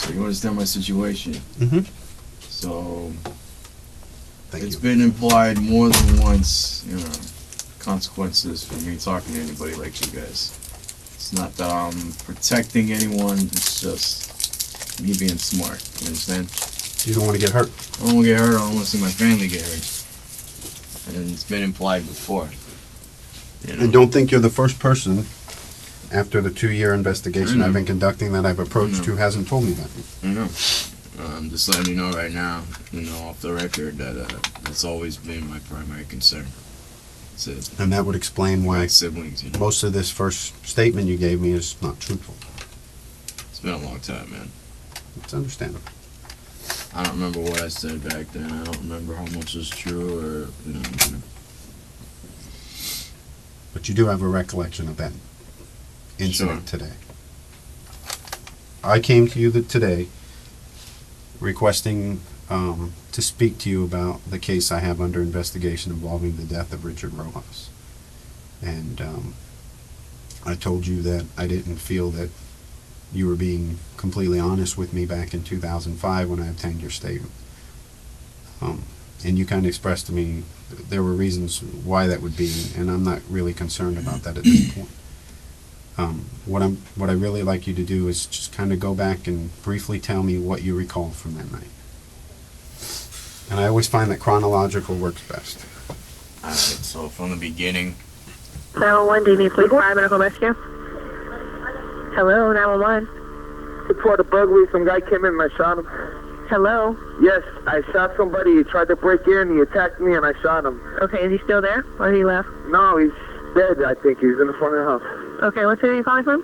So you understand my situation. Mm-hmm. So it's you. been implied more than once, consequences for me talking to anybody like you guys. It's not that I'm protecting anyone, it's just me being smart. You understand? You don't want to get hurt. I don't want to get hurt, I don't want to see my family get hurt. And it's been implied before. And don't think you're the first person after the 2-year investigation I've been conducting that I've approached who hasn't told me that. I know. I'm just letting you know right now, off the record, that that's always been my primary concern. That's it. And that would explain why siblings, most of this first statement you gave me is not truthful. It's been a long time, man. It's understandable. I don't remember what I said back then. I don't remember how much was true or, But you do have a recollection of that incident today. I came to you today requesting to speak to you about the case I have under investigation involving the death of Richard Rojas. And I told you that I didn't feel that you were being completely honest with me back in 2005 when I obtained your statement. And you kind of expressed to me there were reasons why that would be, and I'm not really concerned about that at this point. What I really like you to do is just kind of go back and briefly tell me what you recall from that night. And I always find that chronological works best. Alright, so from the beginning. 911, do you need police fire medical rescue? Hello, 911. Before the burglary, some guy came in and I shot him. Hello? Yes, I shot somebody. He tried to break in, he attacked me, and I shot him. Okay, is he still there? Or he left? No, he's dead, I think. He's in the front of the house. Okay, what city are you calling from?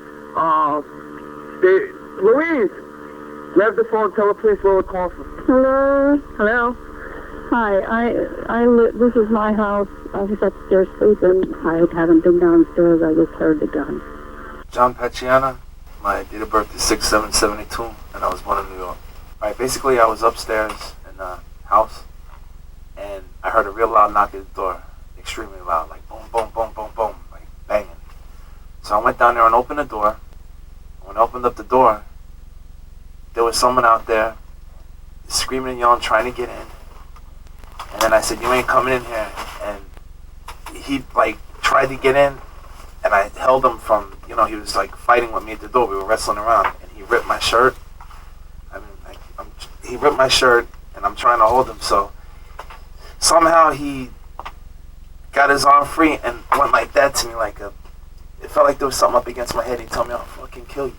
Louise! Grab the phone, tell the police where we're calling from. Hello? Hello? Hi, this is my house. I was upstairs sleeping. I haven't been downstairs. I just heard the gun. John Paciana. My date of birth is 6/7/72, and I was born in New York. Alright, basically I was upstairs in the house, and I heard a real loud knock at the door. Extremely loud, like boom, boom, boom, boom, boom, like banging. So I went down there and opened the door. When I opened up the door, there was someone out there screaming and yelling, trying to get in. And then I said, "You ain't coming in here." And he tried to get in, and I held him from, he was fighting with me at the door. We were wrestling around, and he ripped my shirt. He ripped my shirt, and I'm trying to hold him. So somehow he got his arm free and went like that to me, it felt like there was something up against my head. He told me, "I'll fucking kill you."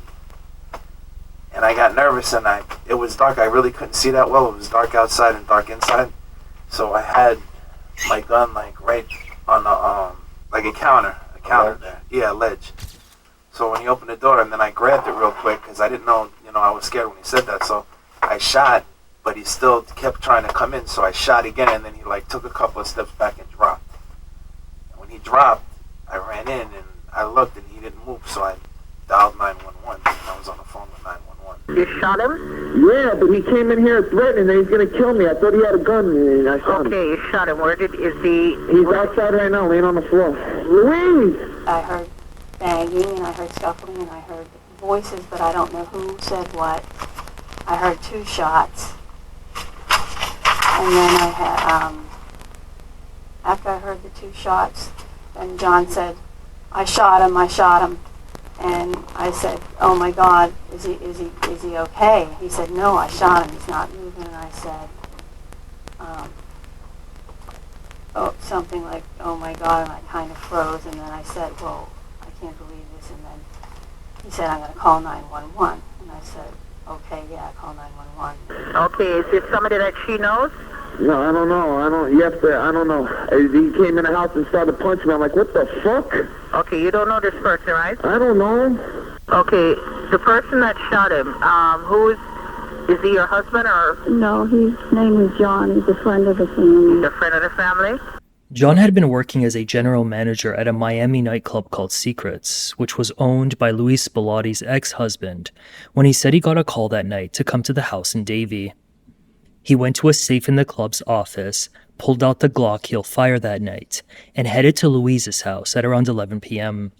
And I got nervous, and it was dark. I really couldn't see that well. It was dark outside and dark inside. So I had my gun right on the a counter there. Yeah, a ledge. So when he opened the door, and then I grabbed it real quick because I didn't know, I was scared when he said that. So I shot, but he still kept trying to come in. So I shot again, and then he took a couple of steps back and dropped. And when he dropped, I ran in and I looked, and he didn't move. So I dialed 911. And I was on the phone with 911. You shot him? Yeah, but he came in here threatening that he's going to kill me. I thought he had a gun, and I shot him. Okay, you shot him. Is he... He's outside right now, laying on the floor. Louise! I heard banging, and I heard scuffling, and I heard voices, but I don't know who said what. I heard 2 shots. And then I had, after I heard the 2 shots, then John said, I shot him. And I said, "Oh my God, is he okay?" He said, "No, I shot him. He's not moving." And I said, something like, "Oh my God," and I kind of froze. And then I said, "Well, I can't believe this." And then he said, "I'm going to call 911." And I said, "Okay, yeah, call 911." Okay, is it somebody that she knows? No, I don't know. I don't know. He came in the house and started punching me. I'm like, what the fuck? Okay, you don't know this person, right? I don't know. Okay, the person that shot him, is he your husband or? No, his name is John. He's a friend of the family. The friend of the family? John had been working as a general manager at a Miami nightclub called Secrets, which was owned by Luis Spilotti's ex-husband, when he said he got a call that night to come to the house in Davie. He went to a safe in the club's office, pulled out the Glock he'll fire that night, and headed to Louise's house at around 11 p.m.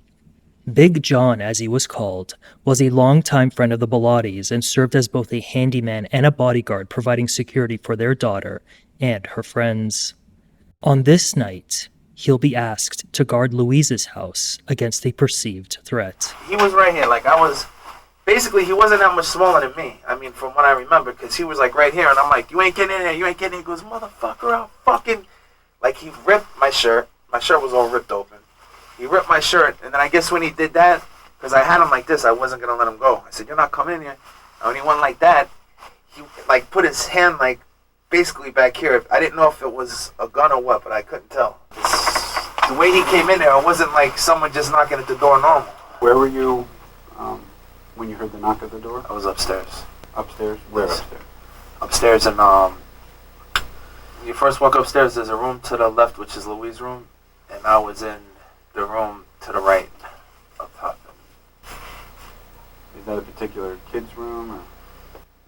Big John, as he was called, was a longtime friend of the Bellattis and served as both a handyman and a bodyguard providing security for their daughter and her friends. On this night, he'll be asked to guard Louise's house against a perceived threat. He was right here, like I was, basically he wasn't that much smaller than me. I mean, from what I remember, because he was like right here, and I'm like, you ain't getting in there, you ain't getting in. He goes, motherfucker, I'll fucking, like he ripped my shirt was all ripped open. He ripped my shirt, and then I guess when he did that, because I had him like this, I wasn't going to let him go. I said, you're not coming in here. And when he went like that, he like put his hand like basically back here. I didn't know if it was a gun or what, but I couldn't tell. The way he came in there, it wasn't like someone just knocking at the door normal. Where were you when you heard the knock at the door? I was upstairs. Upstairs? Where Yes. upstairs? Upstairs, and when you first walk upstairs, there's a room to the left, which is Louise's room, and I was in the room to the right, up top. Is that a particular kid's room? Or?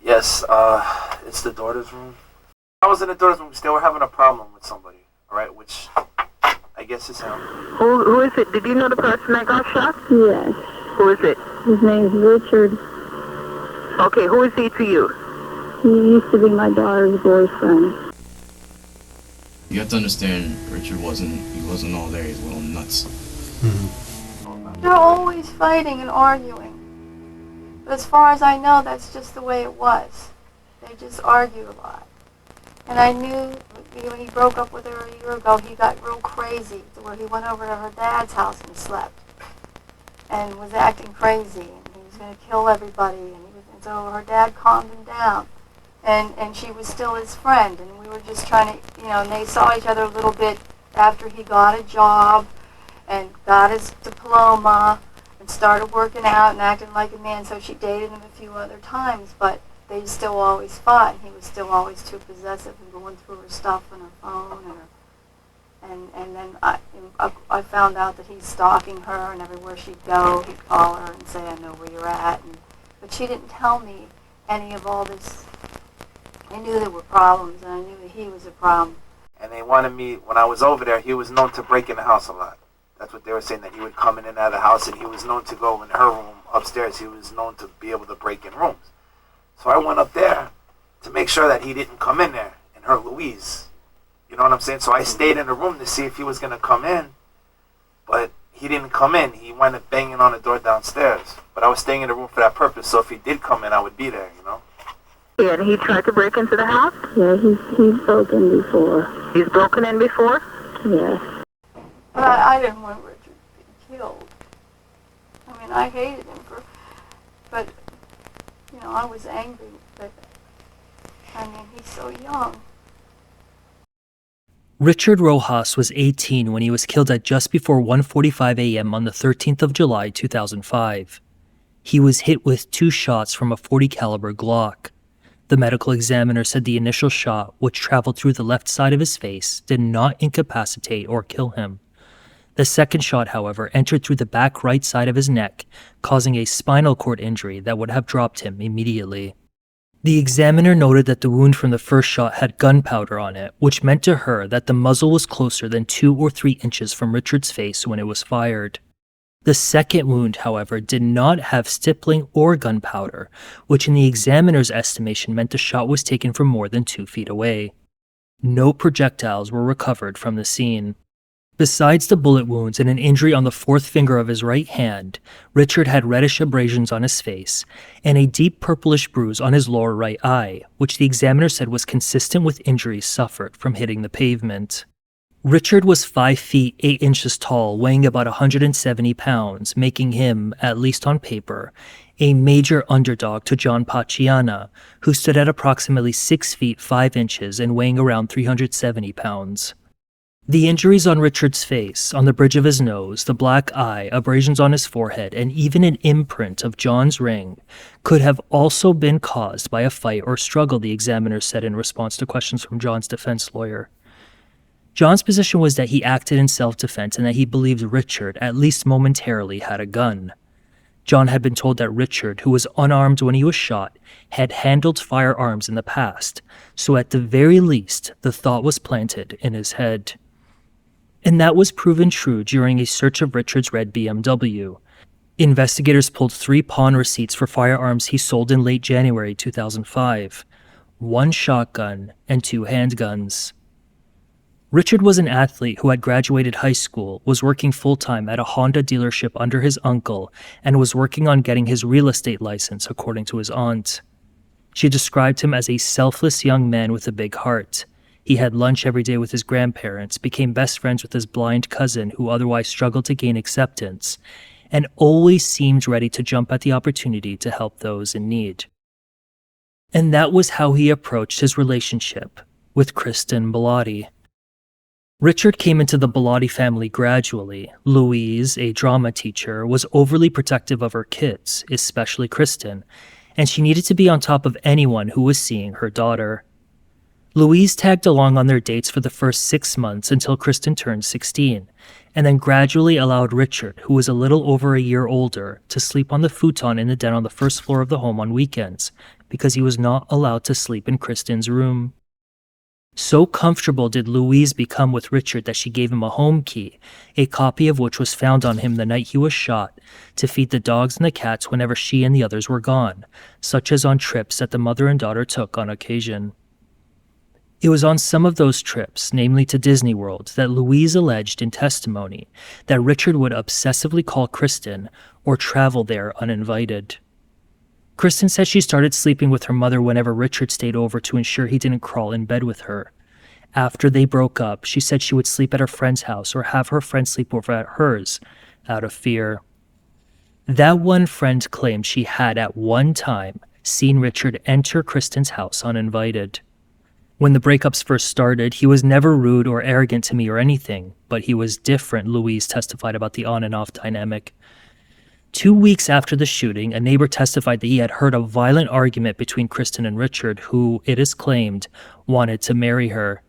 Yes, it's the daughter's room. I was in the daughter's room. They were having a problem with somebody, all right, which I guess is him. Who is it? Did you know the person that got shot? Yes. Who is it? His name's Richard. Okay, who is he to you? He used to be my daughter's boyfriend. You have to understand, Richard wasn't all there. He's a little nuts. They're always fighting and arguing. But as far as I know, that's just the way it was. They just argue a lot. And I knew when he broke up with her a year ago, he got real crazy to where he went over to her dad's house and slept. And was acting crazy. And he was going to kill everybody. And so her dad calmed him down. And she was still his friend. And we were just trying to, and they saw each other a little bit after he got a job and got his diploma and started working out and acting like a man. So she dated him a few other times, but they still always fought. And he was still always too possessive and going through her stuff and her phone. And then I found out that he's stalking her, and everywhere she'd go, he'd call her and say, I know where you're at. But she didn't tell me any of all this. I knew there were problems, and I knew that he was a problem. And they wanted me, when I was over there, he was known to break in the house a lot. That's what they were saying, that he would come in and out of the house, and he was known to go in her room upstairs. He was known to be able to break in rooms. So I went up there to make sure that he didn't come in there, and her Louise. You know what I'm saying? So I stayed in the room to see if he was going to come in, but he didn't come in. He went up banging on the door downstairs. But I was staying in the room for that purpose, so if he did come in, I would be there, Yeah, and he tried to break into the house? Yeah, he's broken before. He's broken in before? Yes. But I didn't want Richard to be killed. I mean, I hated him but, I was angry. But, he's so young. Richard Rojas was 18 when he was killed at just before 1:45 a.m. on the 13th of July, 2005. He was hit with 2 shots from a .40 caliber Glock. The medical examiner said the initial shot, which traveled through the left side of his face, did not incapacitate or kill him. The second shot, however, entered through the back right side of his neck, causing a spinal cord injury that would have dropped him immediately. The examiner noted that the wound from the first shot had gunpowder on it, which meant to her that the muzzle was closer than 2 or 3 inches from Richard's face when it was fired. The second wound, however, did not have stippling or gunpowder, which in the examiner's estimation meant the shot was taken from more than 2 feet away. No projectiles were recovered from the scene. Besides the bullet wounds and an injury on the 4th finger of his right hand, Richard had reddish abrasions on his face and a deep purplish bruise on his lower right eye, which the examiner said was consistent with injuries suffered from hitting the pavement. Richard was 5 feet 8 inches tall, weighing about 170 pounds, making him, at least on paper, a major underdog to John Paciana, who stood at approximately 6 feet 5 inches and weighing around 370 pounds. The injuries on Richard's face, on the bridge of his nose, the black eye, abrasions on his forehead, and even an imprint of John's ring could have also been caused by a fight or struggle, the examiner said in response to questions from John's defense lawyer. John's position was that he acted in self-defense and that he believed Richard, at least momentarily, had a gun. John had been told that Richard, who was unarmed when he was shot, had handled firearms in the past, so at the very least, the thought was planted in his head. And that was proven true during a search of Richard's red BMW. Investigators pulled 3 pawn receipts for firearms he sold in late January 2005, 1 shotgun and 2 handguns. Richard was an athlete who had graduated high school, was working full-time at a Honda dealership under his uncle, and was working on getting his real estate license, according to his aunt. She described him as a selfless young man with a big heart. He had lunch every day with his grandparents, became best friends with his blind cousin who otherwise struggled to gain acceptance, and always seemed ready to jump at the opportunity to help those in need. And that was how he approached his relationship with Christin Bellotti. Richard came into the Bellotti family gradually. Louise, a drama teacher, was overly protective of her kids, especially Christin, and she needed to be on top of anyone who was seeing her daughter. Louise tagged along on their dates for the first 6 months until Christin turned 16, and then gradually allowed Richard, who was a little over a year older, to sleep on the futon in the den on the first floor of the home on weekends, because he was not allowed to sleep in Christin's room. So comfortable did Louise become with Richard that she gave him a home key, a copy of which was found on him the night he was shot, to feed the dogs and the cats whenever she and the others were gone, such as on trips that the mother and daughter took on occasion. It was on some of those trips, namely to Disney World, that Louise alleged in testimony that Richard would obsessively call Christin or travel there uninvited. Christin said she started sleeping with her mother whenever Richard stayed over to ensure he didn't crawl in bed with her. After they broke up, she said she would sleep at her friend's house or have her friend sleep over at hers, out of fear. That one friend claimed she had at one time seen Richard enter Christin's house uninvited. When the breakups first started, he was never rude or arrogant to me or anything, but he was different, Louise testified about the on and off dynamic. 2 weeks after the shooting, a neighbor testified that he had heard a violent argument between Christin and Richard, who, it is claimed, wanted to marry her.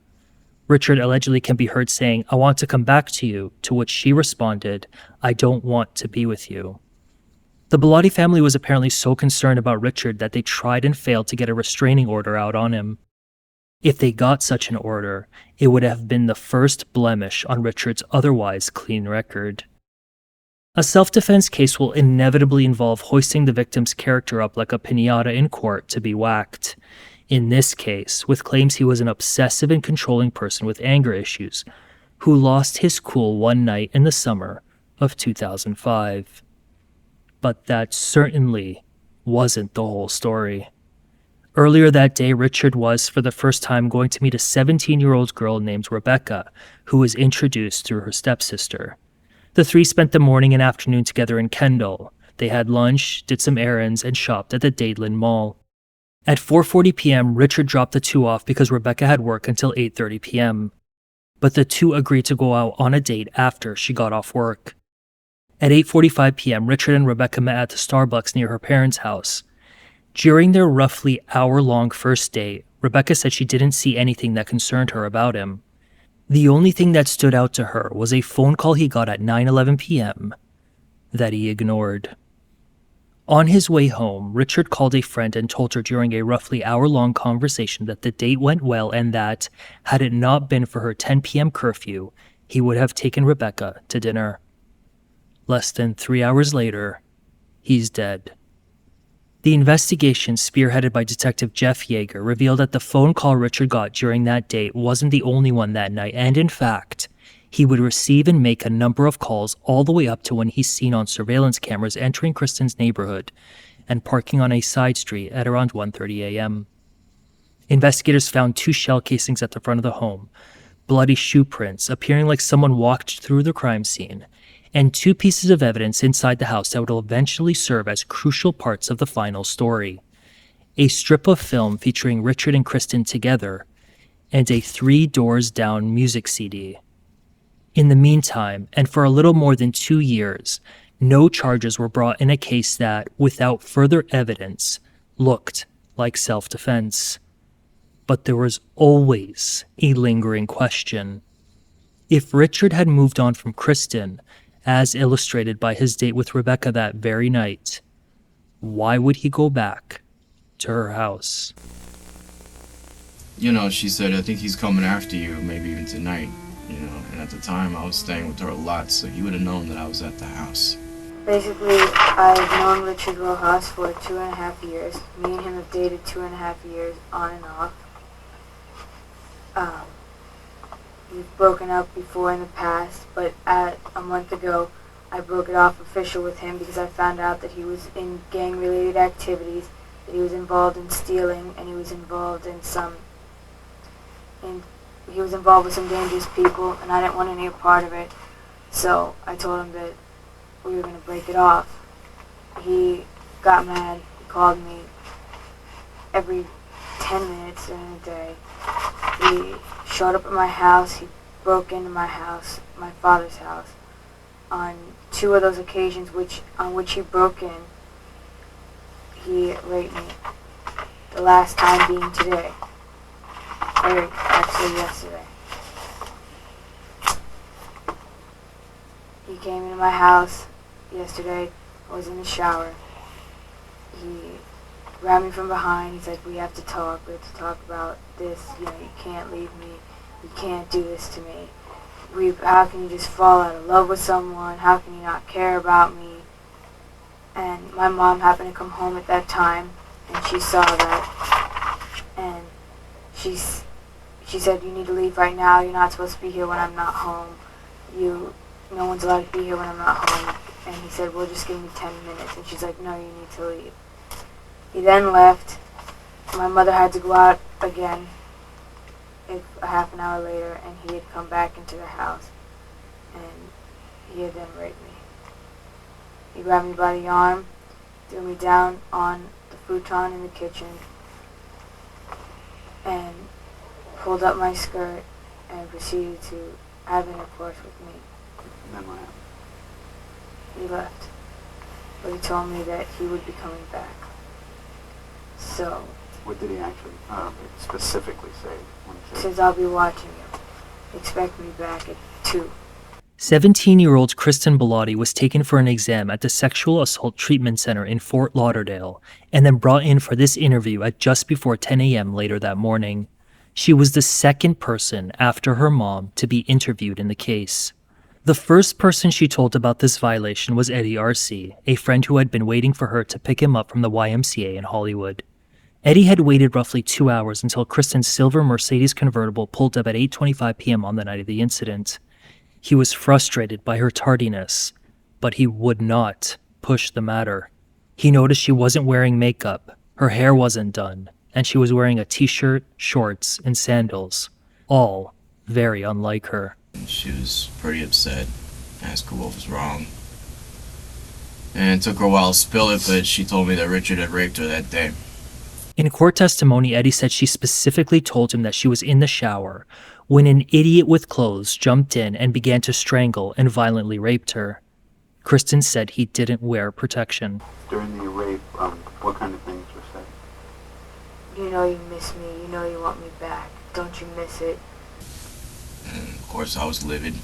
Richard allegedly can be heard saying, "I want to come back to you," to which she responded, "I don't want to be with you." The Bellotti family was apparently so concerned about Richard that they tried and failed to get a restraining order out on him. If they got such an order, it would have been the first blemish on Richard's otherwise clean record. A self-defense case will inevitably involve hoisting the victim's character up like a piñata in court to be whacked. In this case, with claims he was an obsessive and controlling person with anger issues, who lost his cool one night in the summer of 2005. But that certainly wasn't the whole story. Earlier that day, Richard was, for the first time, going to meet a 17-year-old girl named Rebecca, who was introduced through her stepsister. The 3 spent the morning and afternoon together in Kendall. They had lunch, did some errands, and shopped at the Dadeland Mall. At 4:40 p.m., Richard dropped the 2 off because Rebecca had work until 8:30 p.m. But the 2 agreed to go out on a date after she got off work. At 8:45 p.m., Richard and Rebecca met at the Starbucks near her parents' house. During their roughly hour-long first date, Rebecca said she didn't see anything that concerned her about him. The only thing that stood out to her was a phone call he got at 9:11 p.m. that he ignored. On his way home, Richard called a friend and told her during a roughly hour-long conversation that the date went well and that, had it not been for her 10 p.m. curfew, he would have taken Rebecca to dinner. Less than 3 hours later, he's dead. The investigation, spearheaded by Detective Jeff Yaeger, revealed that the phone call Richard got during that date wasn't the only one that night, and in fact, he would receive and make a number of calls all the way up to when he's seen on surveillance cameras entering Christin's neighborhood and parking on a side street at around 1:30 a.m. Investigators found 2 shell casings at the front of the home, bloody shoe prints appearing like someone walked through the crime scene, and 2 pieces of evidence inside the house that would eventually serve as crucial parts of the final story. A strip of film featuring Richard and Christin together, and a 3 Doors Down music CD. In the meantime, and for a little more than 2 years, no charges were brought in a case that, without further evidence, looked like self-defense. But there was always a lingering question. If Richard had moved on from Christin, as illustrated by his date with Rebecca that very night, why would he go back to her house? You know, she said, "I think he's coming after you, maybe even tonight." You know, and at the time I was staying with her a lot, so he would have known that I was at the house. Basically, I've known Richard Rojas for 2.5 years. Me and him have dated 2.5 years, on and off. We've broken up before in the past, but a month ago, I broke it off official with him because I found out that he was in gang-related activities, that he was involved in stealing, and he was involved with some dangerous people, and I didn't want any part of it. So I told him that we were going to break it off. He got mad. He called me every 10 minutes during the day. He showed up at my house. He broke into my house, my father's house. On 2 of those occasions on which he broke in, he raped me. The last time being today. Or actually yesterday. He came into my house yesterday. I was in the shower. He grabbed me from behind. He said, we have to talk about this. You can't leave me. You can't do this to me. How can you just fall out of love with someone? How can you not care about me? And my mom happened to come home at that time, and she saw that. And she said, you need to leave right now. You're not supposed to be here when I'm not home. No one's allowed to be here when I'm not home. And he said, well, just give me 10 minutes. And she's like, no, you need to leave. He then left. My mother had to go out again a half an hour later, and he had come back into the house, and he had then raped me. He grabbed me by the arm, threw me down on the futon in the kitchen, and pulled up my skirt and proceeded to have intercourse with me. And then what happened? He left, but he told me that he would be coming back. So, What did he actually specifically say? he says, I'll be watching you. Expect me back at 2. 17-year-old Christin Bellotti was taken for an exam at the Sexual Assault Treatment Center in Fort Lauderdale and then brought in for this interview at just before 10 a.m. later that morning. She was the second person after her mom to be interviewed in the case. The first person she told about this violation was Eddie Arce, a friend who had been waiting for her to pick him up from the YMCA in Hollywood. Eddie had waited roughly 2 hours until Christin's silver Mercedes convertible pulled up at 8:25 p.m. on the night of the incident. He was frustrated by her tardiness, but he would not push the matter. He noticed she wasn't wearing makeup, her hair wasn't done, and she was wearing a t-shirt, shorts, and sandals, all very unlike her. She was pretty upset, asked her what was wrong. And it took her a while to spill it, but she told me that Richard had raped her that day. In court testimony, Eddie said she specifically told him that she was in the shower when an idiot with clothes jumped in and began to strangle and violently raped her. Christin said he didn't wear protection. During the rape, what kind of things were said? You know you miss me. You know you want me back. Don't you miss it? And of course I was livid,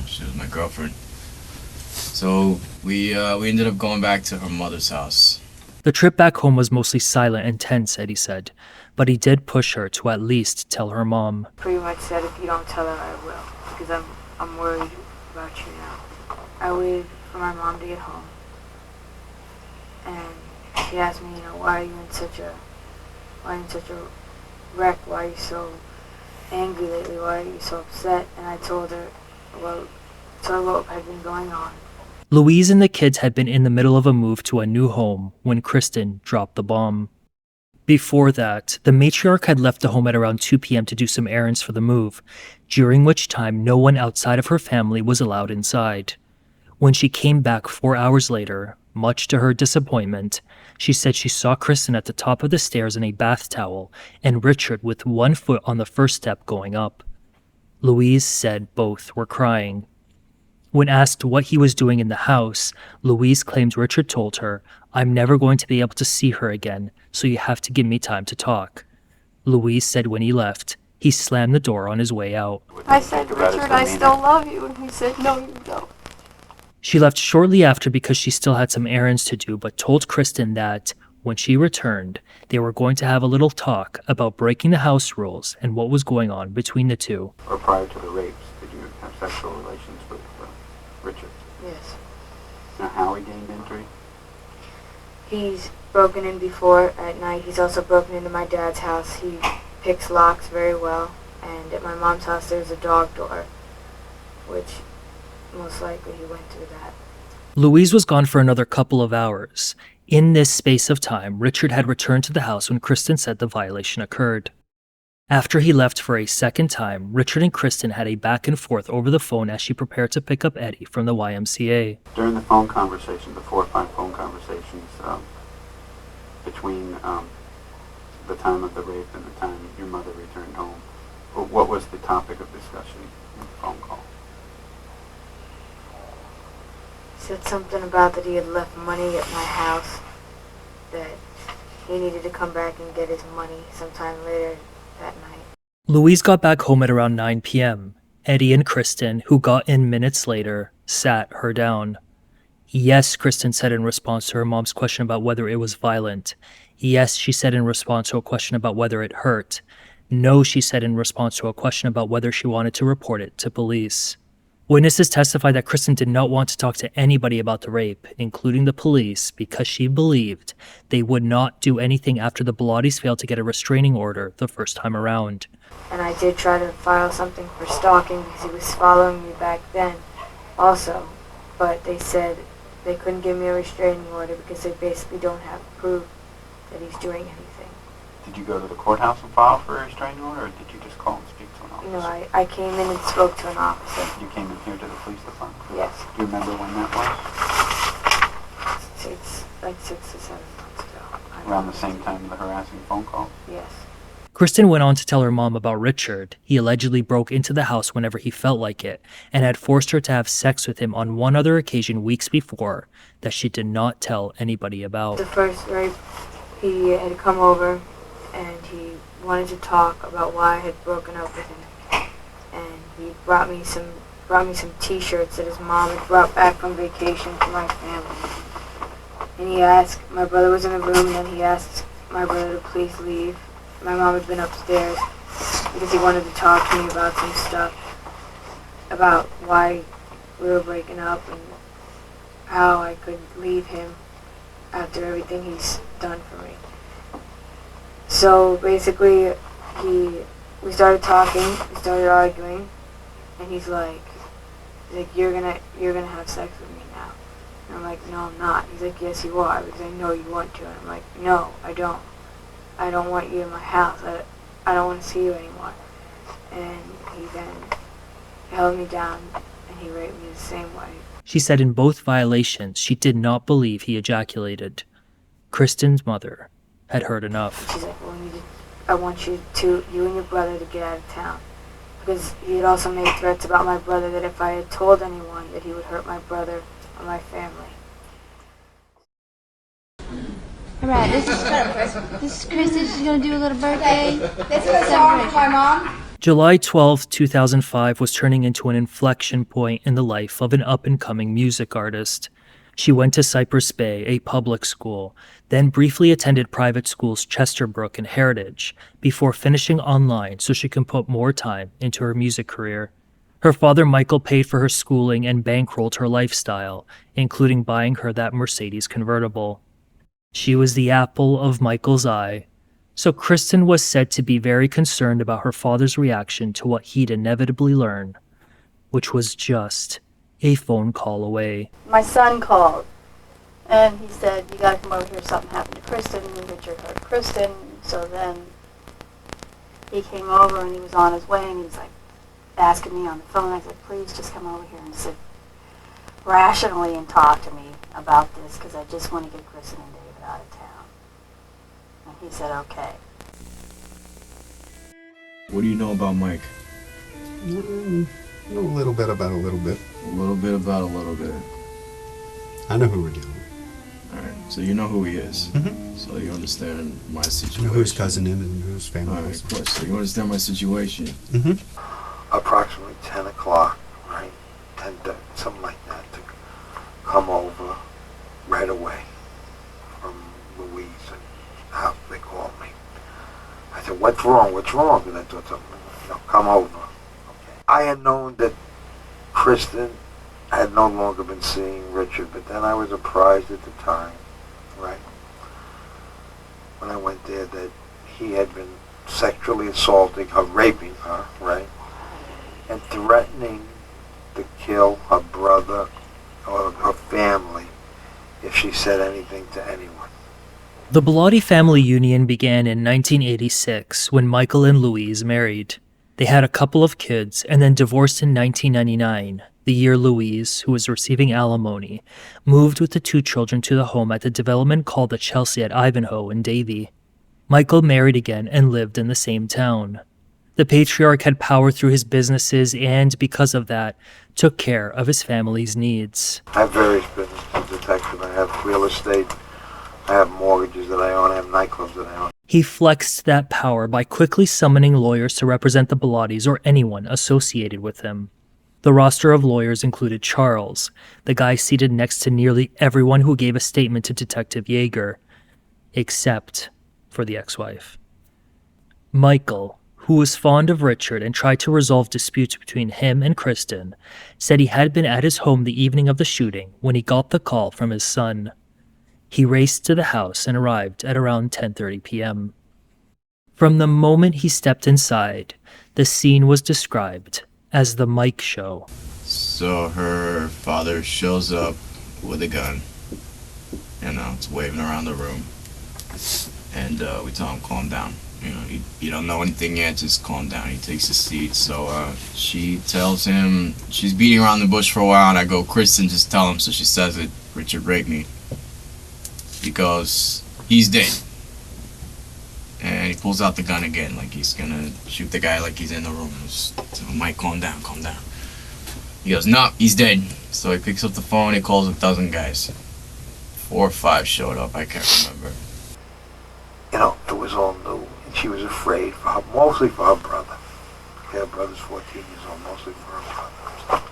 she was my girlfriend. So we ended up going back to her mother's house. The trip back home was mostly silent and tense, Eddie said, but he did push her to at least tell her mom. Pretty much said, if you don't tell her, I will, because I'm worried about you now. I waited for my mom to get home, and she asked me, why are you in such a wreck? Why are you so angry lately? Why are you so upset? And I told her, what had been going on. Louise and the kids had been in the middle of a move to a new home when Christin dropped the bomb. Before that, the matriarch had left the home at around 2 p.m. to do some errands for the move, during which time no one outside of her family was allowed inside. When she came back 4 hours later, much to her disappointment, she said she saw Christin at the top of the stairs in a bath towel and Richard with one foot on the first step going up. Louise said both were crying. When asked what he was doing in the house, Louise claimed Richard told her, "I'm never going to be able to see her again, so you have to give me time to talk." Louise said when he left, he slammed the door on his way out. I said, "Richard, I still love you," and he said, "No, you don't." She left shortly after because she still had some errands to do, but told Christin that, when she returned, they were going to have a little talk about breaking the house rules and what was going on between the two. Or prior to the rapes, did you have sexual relations with Richard? Yes. Now, how he gained entry? He's broken in before at night. He's also broken into my dad's house. He picks locks very well. And at my mom's house there's a dog door, which most likely he went through that. Louise was gone for another couple of hours. In this space of time, Richard had returned to the house when Christin said the violation occurred. After he left for a second time, Richard and Christin had a back and forth over the phone as she prepared to pick up Eddie from the YMCA. During the phone conversation, the 4 or 5 phone conversations between the time of the rape and the time your mother returned home, what was the topic of discussion in the phone call? He said something about that he had left money at my house, that he needed to come back and get his money sometime later that night. Louise got back home at around 9 p.m. Eddie and Christin, who got in minutes later, sat her down. Yes, Christin said in response to her mom's question about whether it was violent. Yes, she said in response to a question about whether it hurt. No, she said in response to a question about whether she wanted to report it to police. Witnesses testified that Christin did not want to talk to anybody about the rape, including the police, because she believed they would not do anything after the Bellattis failed to get a restraining order the first time around. And I did try to file something for stalking because he was following me back then also, but they said they couldn't give me a restraining order because they basically don't have proof that he's doing anything. Did you go to the courthouse and file for a restraining order, or did you just call and speak to an officer? No, I came in and spoke to an officer. You came in here to the police department? Yes. Do you remember when that was? It's like 6 to 7 months ago. Around the same time of the harassing phone call? Yes. Christin went on to tell her mom about Richard. He allegedly broke into the house whenever he felt like it and had forced her to have sex with him on one other occasion weeks before that she did not tell anybody about. The first rape, he had come over and he wanted to talk about why I had broken up with him. And he brought me some t-shirts that his mom had brought back from vacation for my family. And he asked, my brother was in the room, and then he asked my brother to please leave. My mom had been upstairs because he wanted to talk to me about some stuff, about why we were breaking up and how I could leave him after everything he's done for me. So basically, we started talking, we started arguing, and he's like, you're gonna have sex with me now. And I'm like, no, I'm not. He's like, yes, you are, because I know you want to. And I'm like, no, I don't. I don't want you in my house. I don't want to see you anymore. And he then held me down, and he raped me the same way. She said in both violations she did not believe he ejaculated. Christin's mother had heard enough. She's like, well, I want you and your brother to get out of town. Because he had also made threats about my brother that if I had told anyone that he would hurt my brother or my family. Alright, this is Christin. She's gonna do a little birthday. This is a song for my mom. July 12, 2005 was turning into an inflection point in the life of an up-and-coming music artist. She went to Cypress Bay, a public school, then briefly attended private schools Chesterbrook and Heritage, before finishing online so she can put more time into her music career. Her father Michael paid for her schooling and bankrolled her lifestyle, including buying her that Mercedes convertible. She was the apple of Michael's eye, so Christin was said to be very concerned about her father's reaction to what he'd inevitably learn, which was just a phone call away. My son called, and he said, you gotta come over here, something happened to Christin, Richard hurt Christin. So then he came over and he was on his way and he was like asking me on the phone. I said, please just come over here and sit rationally and talk to me about this, because I just want to get Christin and David out of town. And he said, okay. What do you know about Mike? A little bit about a little bit. A little bit about a little bit. I know who we're dealing with. Alright, so you know who he is. Mm-hmm. So you understand my I situation. know whose cousin is and whose family Alright, is. of course. So you understand my situation. Mm-hmm. Approximately 10 o'clock, right? 10:30, something like that, to come over right away from Louise and how they called me. I said, what's wrong? What's wrong? And I thought something, come over. Okay. I had known that Christin had had no longer been seeing Richard, but then I was apprised at the time, right, when I went there, that he had been sexually assaulting her, raping her, right, and threatening to kill her brother or her family if she said anything to anyone. The Bellotti family union began in 1986 when Michael and Louise married. They had a couple of kids and then divorced in 1999, the year Louise, who was receiving alimony, moved with the 2 children to the home at the development called the Chelsea at Ivanhoe in Davie. Michael married again and lived in the same town. The patriarch had power through his businesses and, because of that, took care of his family's needs. I have various businesses, detective. I have real estate, I have mortgages that I own, I have nightclubs that I own. He flexed that power by quickly summoning lawyers to represent the Bellottis or anyone associated with him. The roster of lawyers included Charles, the guy seated next to nearly everyone who gave a statement to Detective Yaeger, except for the ex-wife. Michael, who was fond of Richard and tried to resolve disputes between him and Christin, said he had been at his home the evening of the shooting when he got the call from his son. He raced to the house and arrived at around 10:30 p.m. From the moment he stepped inside, the scene was described as the Mike show. So her father shows up with a gun, it's waving around the room, and we tell him calm down. You don't know anything yet, just calm down. He takes a seat. So she tells him, she's beating around the bush for a while, and I go, Christin, just tell him. So she says it, Richard raped me. Because he's dead. And he pulls out the gun again, like he's gonna shoot the guy like he's in the room. So Mike, calm down. He goes, no, he's dead. So he picks up the phone, he calls 1,000 guys. 4 or 5 showed up, I can't remember. It was all new, and she was afraid for her, mostly for her brother. Okay, her brother's 14 years old, mostly for her brother.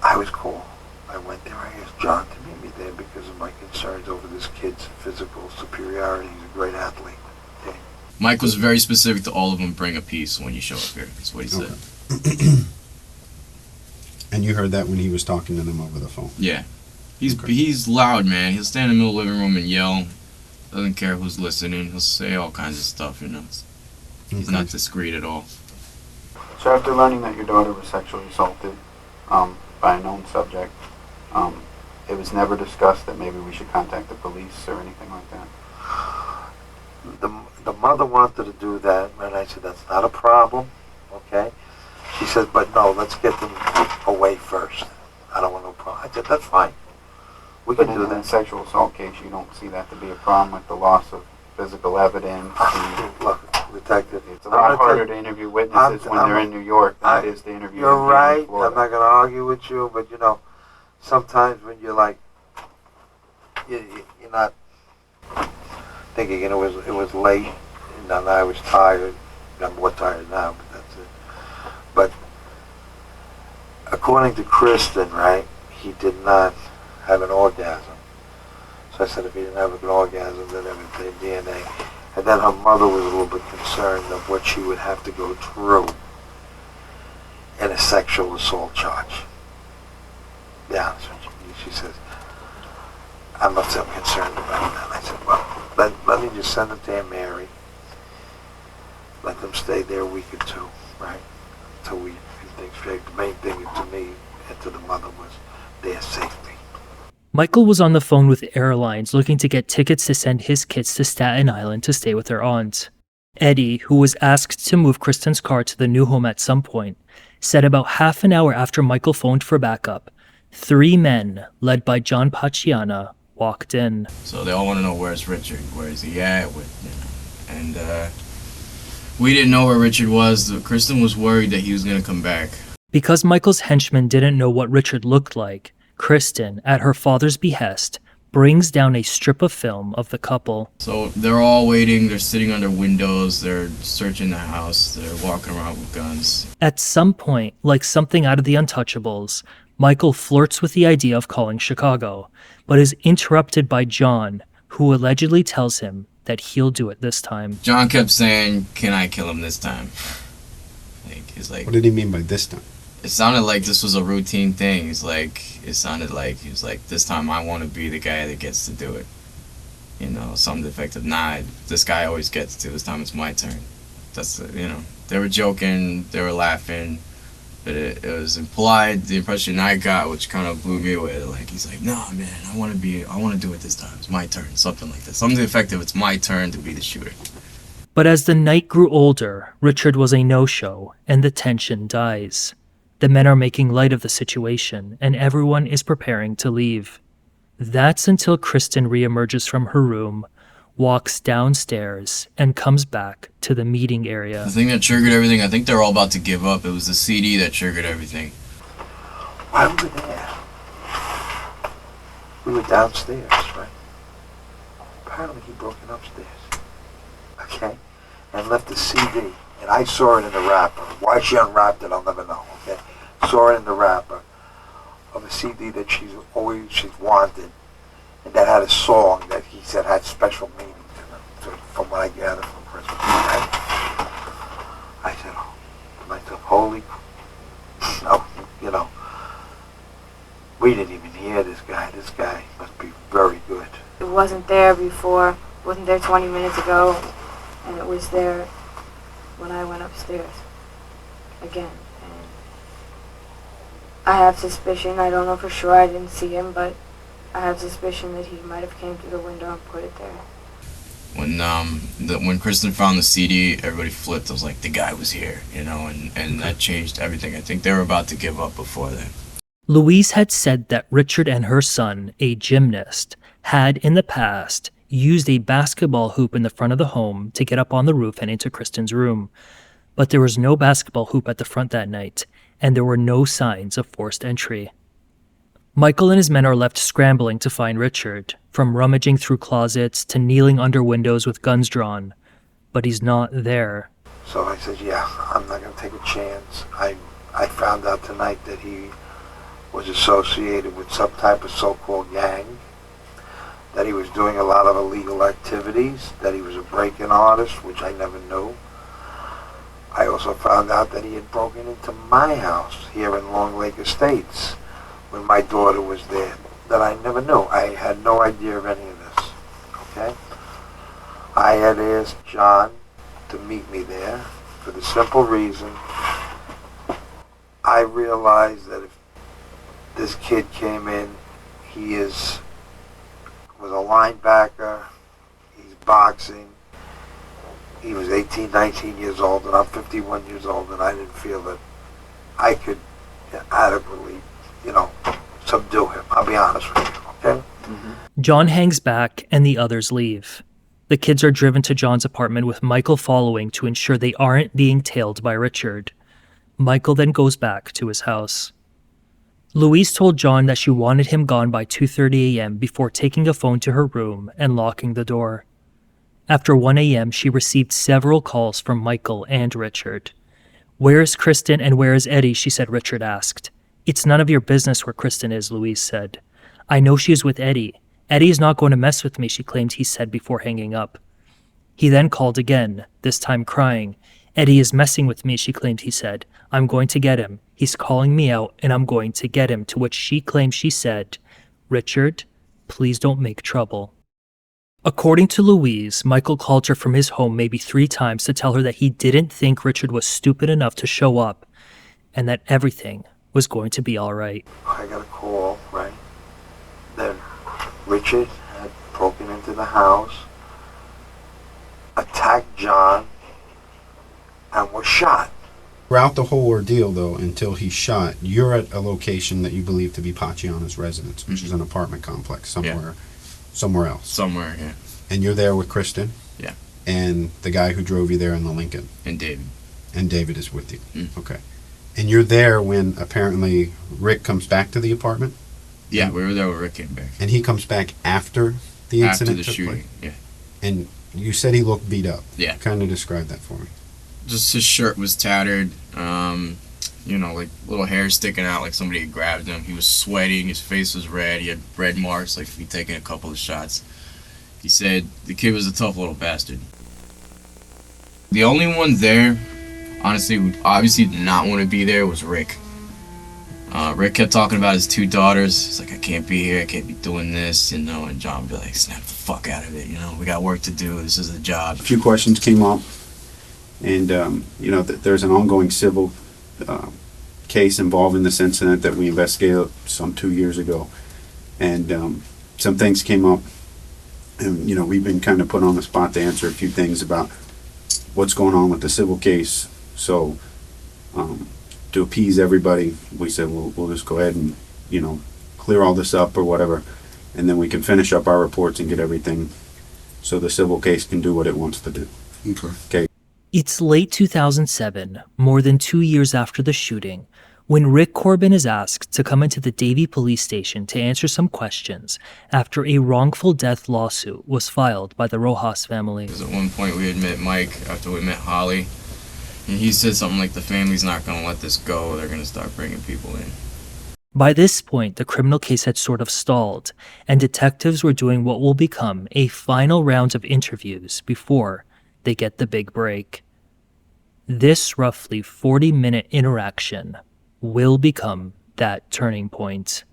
I was cool. I went there, I asked John to meet me there because of my concerns over this kid's physical superiority. He's a great athlete. Okay. Mike was very specific to all of them, bring a piece when you show up here. That's what he said. And you heard that when he was talking to them over the phone? Yeah. He's loud, man. He'll stand in the middle of the living room and yell. Doesn't care who's listening. He'll say all kinds of stuff, He's not discreet at all. So after learning that your daughter was sexually assaulted by a known subject, it was never discussed that maybe we should contact the police or anything like that? The mother wanted to do that, and I said, that's not a problem, okay? She said, but no, let's get them away first. I don't want no problem. I said, that's fine. We can do that. In a sexual assault case, you don't see that to be a problem with the loss of physical evidence? Look, detective, it's a lot harder to interview witnesses when they're in New York than it is to interview You're right. in Florida. I'm not going to argue with you, but sometimes when you're like, you're not thinking, it was late, and I was tired. I'm more tired now, but that's it. But according to Christin, right, he did not have an orgasm. So I said if he didn't have an orgasm, then everything DNA. And then her mother was a little bit concerned of what she would have to go through in a sexual assault charge. Be honest with you. She says, I'm not so concerned about that. I said, well, let me just send them to Aunt Mary. Let them stay there a week or 2, right? Until we get things straight. The main thing to me and to the mother was their safety. Michael was on the phone with airlines looking to get tickets to send his kids to Staten Island to stay with their aunt. Eddie, who was asked to move Christin's car to the new home at some point, said about half an hour after Michael phoned for backup, 3 men, led by John Paciana, walked in. So they all want to know, where's Richard? Where's he at? And we didn't know where Richard was. Christin was worried that he was going to come back. Because Michael's henchmen didn't know what Richard looked like, Christin, at her father's behest, brings down a strip of film of the couple. So they're all waiting, they're sitting under windows, they're searching the house, they're walking around with guns. At some point, like something out of The Untouchables, Michael flirts with the idea of calling Chicago, but is interrupted by John, who allegedly tells him that he'll do it this time. John kept saying, can I kill him this time? He's like, what did he mean by this time? It sounded like this was a routine thing. It sounded like he was like, this time I want to be the guy that gets to do it. You know, something effective. Nah, this guy always gets to. This time it's my turn. They were joking, they were laughing, but it was implied. The impression I got, which kind of blew me away, like he's like, nah, man, I want to do it this time. It's my turn. Something like that. Something effective. It's my turn to be the shooter. But as the night grew older, Richard was a no-show, and the tension dies. The men are making light of the situation, and everyone is preparing to leave. That's until Christin reemerges from her room, walks downstairs, and comes back to the meeting area. The thing that triggered everything, I think they're all about to give up. It was the CD that triggered everything. Why were we there? We were downstairs, right? Apparently he broke in upstairs. Okay? And left the CD. And I saw it in the wrapper. Why she unwrapped it, I'll never know, okay? Saw it in the wrapper of a CD that she's wanted, and that had a song that he said had special meaning to them, from what I gathered from Christmas. Right? I said, oh, and I thought, holy, no, we didn't even hear this guy. This guy must be very good. It wasn't there before, it wasn't there 20 minutes ago, and it was there when I went upstairs again. And I have suspicion, I don't know for sure, I didn't see him, but I have suspicion that he might have came through the window and put it there. When Christin found the CD, everybody flipped. I was like, the guy was here, and that changed everything. I think they were about to give up before then. Louise had said that Richard and her son, a gymnast, had in the past used a basketball hoop in the front of the home to get up on the roof and into Christin's room. But there was no basketball hoop at the front that night, and there were no signs of forced entry. Michael and his men are left scrambling to find Richard, from rummaging through closets to kneeling under windows with guns drawn. But he's not there. So I said, yeah, I'm not going to take a chance. I found out tonight that he was associated with some type of so-called gang, that he was doing a lot of illegal activities, that he was a break-in artist, which I never knew. I also found out that he had broken into my house here in Long Lake Estates when my daughter was there, that I never knew. I had no idea of any of this, okay? I had asked John to meet me there for the simple reason I realized that if this kid came in, he was a linebacker, he's boxing, he was 18, 19 years old, and I'm 51 years old, and I didn't feel that I could adequately, subdue him. I'll be honest with you, okay? Mm-hmm. John hangs back, and the others leave. The kids are driven to John's apartment with Michael following to ensure they aren't being tailed by Richard. Michael then goes back to his house. Louise told John that she wanted him gone by 2:30 a.m. before taking a phone to her room and locking the door. After 1 a.m., she received several calls from Michael and Richard. "Where is Christin and where is Eddie?" she said. Richard asked. "It's none of your business where Christin is," Louise said. "I know she is with Eddie. Eddie is not going to mess with me," she claimed he said before hanging up. He then called again, this time crying. "Eddie is messing with me," she claimed he said. "I'm going to get him. He's calling me out, and I'm going to get him," to which she claimed she said, "Richard, please don't make trouble." According to Louise, Michael called her from his home maybe 3 times to tell her that he didn't think Richard was stupid enough to show up, and that everything was going to be all right. I got a call, right, that Richard had broken into the house, attacked John, and was shot. Throughout the whole ordeal, though, until he's shot, you're at a location that you believe to be Paciano's residence, which is an apartment complex somewhere else. Somewhere, yeah. And you're there with Christin? Yeah. And the guy who drove you there in the Lincoln? And David. And David is with you? Okay. And you're there when apparently Rick comes back to the apartment? Yeah, we were there when Rick came back. And he comes back after the incident took shooting, place? Yeah. And you said he looked beat up. Yeah. Kind of describe that for me. Just his shirt was tattered, like little hair sticking out like somebody had grabbed him. He was sweating, his face was red, he had red marks like he'd taken a couple of shots. He said the kid was a tough little bastard. The only one there, honestly, who obviously did not want to be there was Rick. Rick kept talking about his 2 daughters. He's like, I can't be here, I can't be doing this, and John would be like, snap the fuck out of it, we got work to do, this is the job. A few questions came up, and there's an ongoing civil case involving this incident that we investigated some 2 years ago, and some things came up, and we've been kind of put on the spot to answer a few things about what's going on with the civil case. So to appease everybody, we said we'll just go ahead and clear all this up or whatever, and then we can finish up our reports and get everything so the civil case can do what it wants to do. Okay. It's late 2007, more than 2 years after the shooting, when Rick Corbin is asked to come into the Davie police station to answer some questions after a wrongful death lawsuit was filed by the Rojas family. At one point we had met Mike after we met Holly, and he said something like, the family's not going to let this go, they're going to start bringing people in. By this point, the criminal case had sort of stalled, and detectives were doing what will become a final round of interviews before they get the big break. This roughly 40-minute interaction will become that turning point.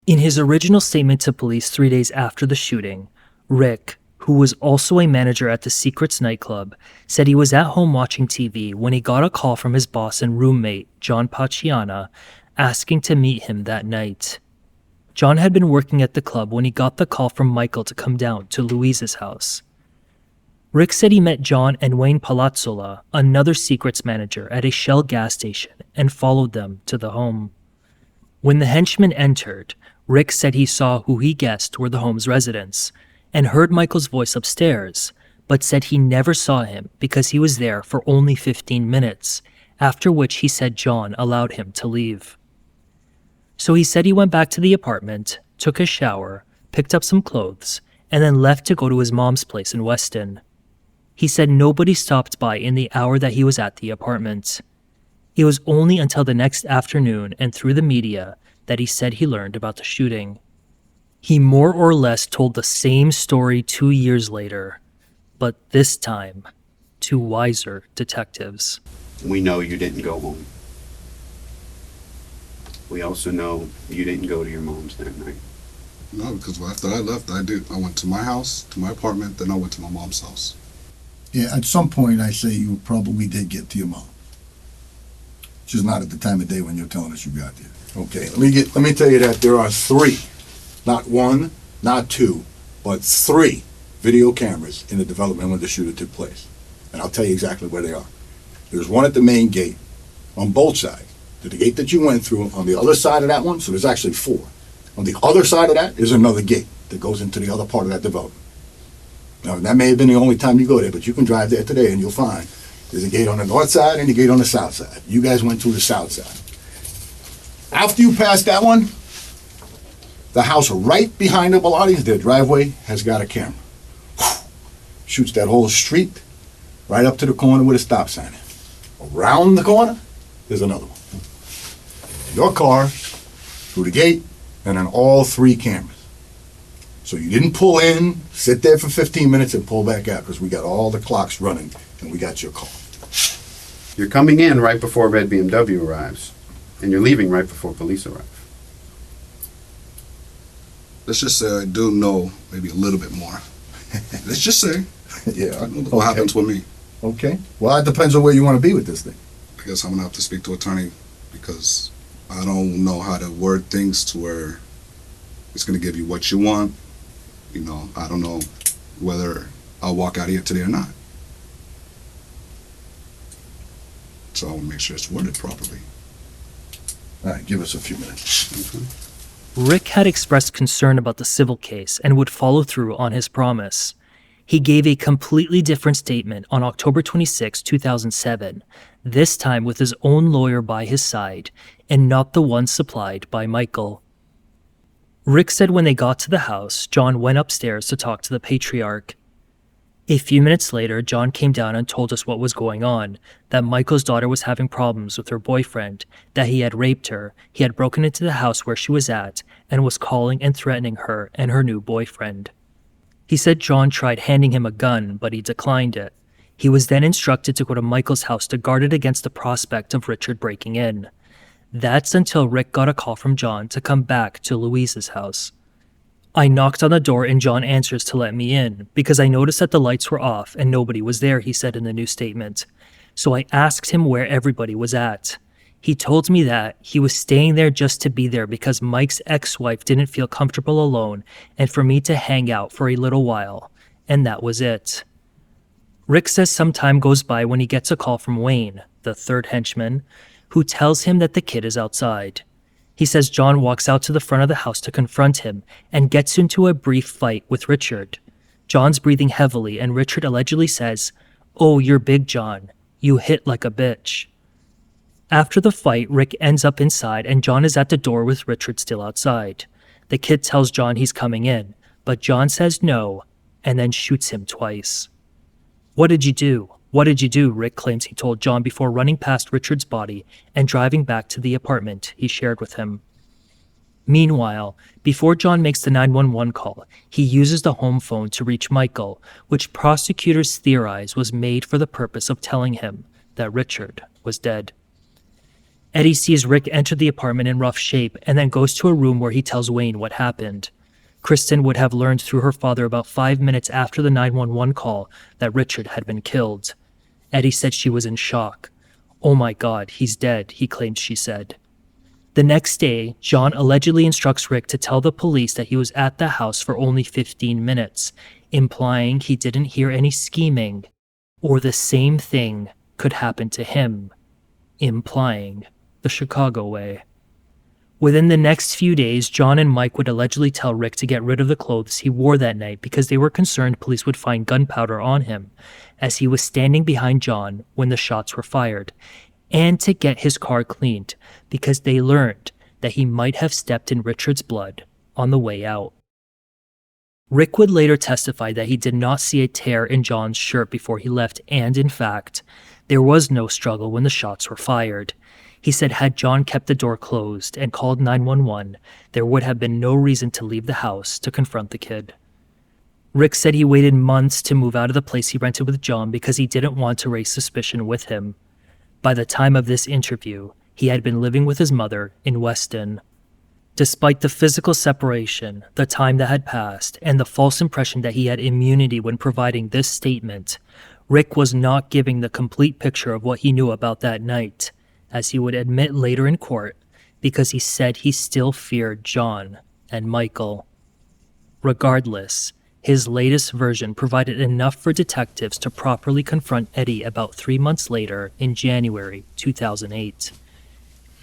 In his original statement to police 3 days after the shooting, Rick, who was also a manager at the Secrets nightclub, said he was at home watching TV when he got a call from his boss and roommate, John Paciana, asking to meet him that night. John had been working at the club when he got the call from Michael to come down to Louise's house. Rick said he met John and Wayne Palazzola, another Secrets manager, at a Shell gas station and followed them to the home. When the henchmen entered, Rick said he saw who he guessed were the home's residents and heard Michael's voice upstairs, but said he never saw him because he was there for only 15 minutes, after which he said John allowed him to leave. So he said he went back to the apartment, took a shower, picked up some clothes, and then left to go to his mom's place in Weston. He said nobody stopped by in the hour that he was at the apartment. It was only until the next afternoon and through the media that he said he learned about the shooting. He more or less told the same story 2 years later, but this time to wiser detectives. We know you didn't go home. We also know you didn't go to your mom's that night. No, because after I left, I went to my house, to my apartment, then I went to my mom's house. Yeah, at some point I say you probably did get to your mom. Just not at the time of day when you're telling us you got there. Okay, let me tell you that there are 3, not 1, not 2, but 3 video cameras in the development when the shooting took place. And I'll tell you exactly where they are. There's one at the main gate on both sides. The gate that you went through, on the other side of that one, so there's actually 4. On the other side of that is another gate that goes into the other part of that development. Now, that may have been the only time you go there, but you can drive there today and you'll find there's a gate on the north side and a gate on the south side. You guys went through the south side. After you pass that one, the house right behind the Bellatti's, their driveway has got a camera. Shoots that whole street right up to the corner where the stop sign is. Around the corner, there's another one. Your car, through the gate, and on all 3 cameras. So you didn't pull in, sit there for 15 minutes, and pull back out, because we got all the clocks running, and we got your call. You're coming in right before red BMW arrives, and you're leaving right before police arrive. Let's just say I do know maybe a little bit more. Let's just say. Yeah. What happens with me? Okay. Well, it depends on where you want to be with this thing. I guess I'm going to have to speak to an attorney because I don't know how to word things to where it's going to give you what you want. I don't know whether I'll walk out of here today or not. So I want to make sure it's worded properly. All right, give us a few minutes. Okay. Rick had expressed concern about the civil case and would follow through on his promise. He gave a completely different statement on October 26, 2007, this time with his own lawyer by his side and not the one supplied by Michael. Rick said when they got to the house, John went upstairs to talk to the patriarch. A few minutes later, John came down and told us what was going on, that Michael's daughter was having problems with her boyfriend, that he had raped her, he had broken into the house where she was at, and was calling and threatening her and her new boyfriend. He said John tried handing him a gun, but he declined it. He was then instructed to go to Michael's house to guard it against the prospect of Richard breaking in. That's until Rick got a call from John to come back to Louise's house. I knocked on the door and John answers to let me in because I noticed that the lights were off and nobody was there, he said in the new statement. So I asked him where everybody was at. He told me that he was staying there just to be there because Mike's ex-wife didn't feel comfortable alone and for me to hang out for a little while. And that was it. Rick says some time goes by when he gets a call from Wayne, the third henchman, who tells him that the kid is outside. He says John walks out to the front of the house to confront him and gets into a brief fight with Richard. John's breathing heavily and Richard allegedly says, "Oh, you're big, John. You hit like a bitch." After the fight, Rick ends up inside and John is at the door with Richard still outside. The kid tells John he's coming in, but John says no and then shoots him twice. "What did you do? What did you do?" Rick claims he told John before running past Richard's body and driving back to the apartment he shared with him. Meanwhile, before John makes the 911 call, he uses the home phone to reach Michael, which prosecutors theorize was made for the purpose of telling him that Richard was dead. Eddie sees Rick enter the apartment in rough shape and then goes to a room where he tells Wayne what happened. Christin would have learned through her father about 5 minutes after the 911 call that Richard had been killed. Eddie said she was in shock. "Oh my God, he's dead," he claimed she said. The next day, John allegedly instructs Rick to tell the police that he was at the house for only 15 minutes, implying he didn't hear any scheming, or the same thing could happen to him, implying the Chicago way. Within the next few days, John and Mike would allegedly tell Rick to get rid of the clothes he wore that night because they were concerned police would find gunpowder on him, as he was standing behind John when the shots were fired, and to get his car cleaned because they learned that he might have stepped in Richard's blood on the way out. Rick would later testify that he did not see a tear in John's shirt before he left, and in fact, there was no struggle when the shots were fired. He said had John kept the door closed and called 911, there would have been no reason to leave the house to confront the kid. Rick said he waited months to move out of the place he rented with John because he didn't want to raise suspicion with him. By the time of this interview, he had been living with his mother in Weston. Despite the physical separation, the time that had passed, and the false impression that he had immunity when providing this statement, Rick was not giving the complete picture of what he knew about that night, as he would admit later in court, because he said he still feared John and Michael. Regardless, his latest version provided enough for detectives to properly confront Eddie about 3 months later in January 2008.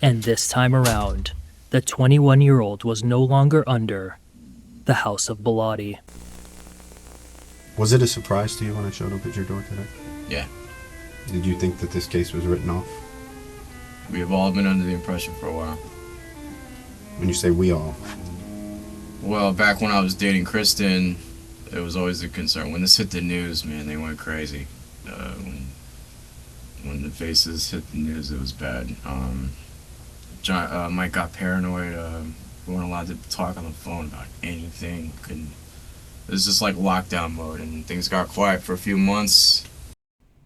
And this time around, the 21-year-old was no longer under the House of Bilotti. Was it a surprise to you when I showed up at your door today? Yeah. Did you think that this case was written off? We have all been under the impression for a while. When you say we all? Well, back when I was dating Christin, it was always a concern. When this hit the news, man, they went crazy. When the faces hit the news, it was bad. Mike got paranoid. We weren't allowed to talk on the phone about anything. It was just like lockdown mode, and things got quiet for a few months.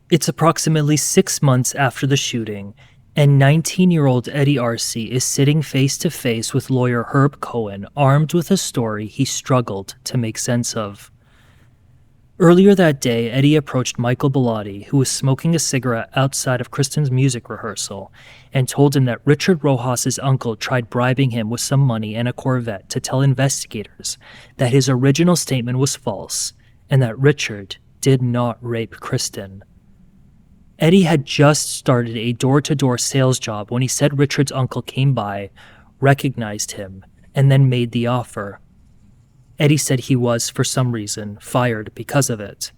It's approximately 6 months after the shooting, and 19-year-old Eddie Arce is sitting face-to-face with lawyer Herb Cohen, armed with a story he struggled to make sense of. Earlier that day, Eddie approached Michael Bilotti, who was smoking a cigarette outside of Christin's music rehearsal, and told him that Richard Rojas' uncle tried bribing him with some money and a Corvette to tell investigators that his original statement was false, and that Richard did not rape Christin. Eddie had just started a door-to-door sales job when he said Richard's uncle came by, recognized him, and then made the offer. Eddie said he was, for some reason, fired because of it.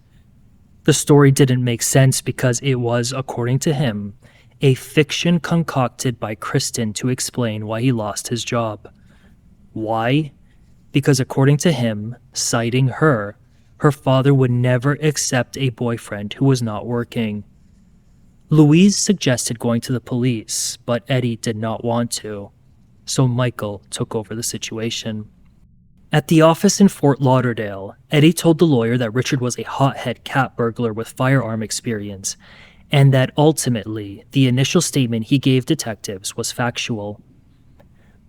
The story didn't make sense because it was, according to him, a fiction concocted by Christin to explain why he lost his job. Why? Because according to him, citing her father would never accept a boyfriend who was not working. Louise suggested going to the police, but Eddie did not want to, so Michael took over the situation. At the office in Fort Lauderdale, Eddie told the lawyer that Richard was a hothead cat burglar with firearm experience, and that ultimately the initial statement he gave detectives was factual.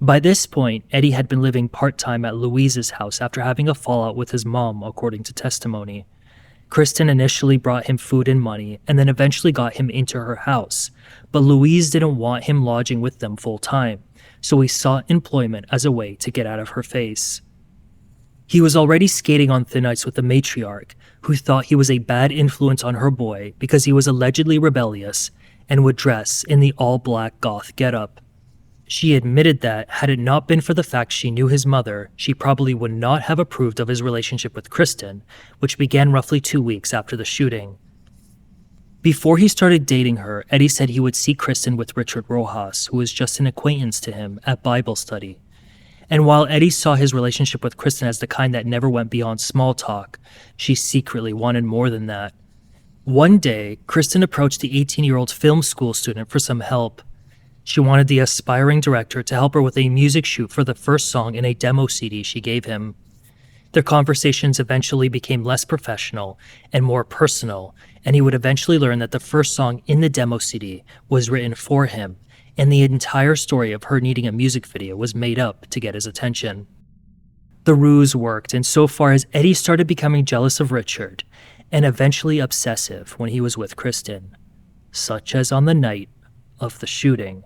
By this point, Eddie had been living part-time at Louise's house after having a fallout with his mom, according to testimony. Christin initially brought him food and money, and then eventually got him into her house, but Louise didn't want him lodging with them full-time, so he sought employment as a way to get out of her face. He was already skating on thin ice with the matriarch, who thought he was a bad influence on her boy because he was allegedly rebellious and would dress in the all-black goth getup. She admitted that, had it not been for the fact she knew his mother, she probably would not have approved of his relationship with Christin, which began roughly 2 weeks after the shooting. Before he started dating her, Eddie said he would see Christin with Richard Rojas, who was just an acquaintance to him, at Bible study. And while Eddie saw his relationship with Christin as the kind that never went beyond small talk, she secretly wanted more than that. One day, Christin approached the 18-year-old film school student for some help. She wanted the aspiring director to help her with a music shoot for the first song in a demo CD she gave him. Their conversations eventually became less professional and more personal, and he would eventually learn that the first song in the demo CD was written for him, and the entire story of her needing a music video was made up to get his attention. The ruse worked insofar as Eddie started becoming jealous of Richard, and eventually obsessive when he was with Christin, such as on the night of the shooting.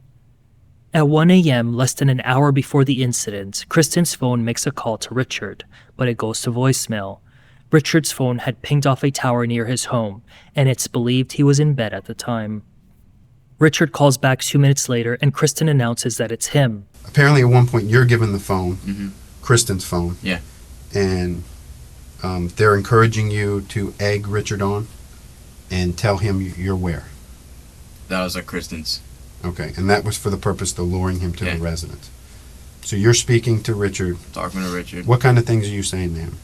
At 1 a.m., less than an hour before the incident, Christin's phone makes a call to Richard, but it goes to voicemail. Richard's phone had pinged off a tower near his home, and it's believed he was in bed at the time. Richard calls back 2 minutes later, and Christin announces that it's him. Apparently at one point you're given the phone, Christin's phone. Yeah. And they're encouraging you to egg Richard on and tell him you're where. That was at Christin's. Okay, and that was for the purpose of luring him to the residence. So you're speaking to Richard. Talking to Richard. What kind of things are you saying to him?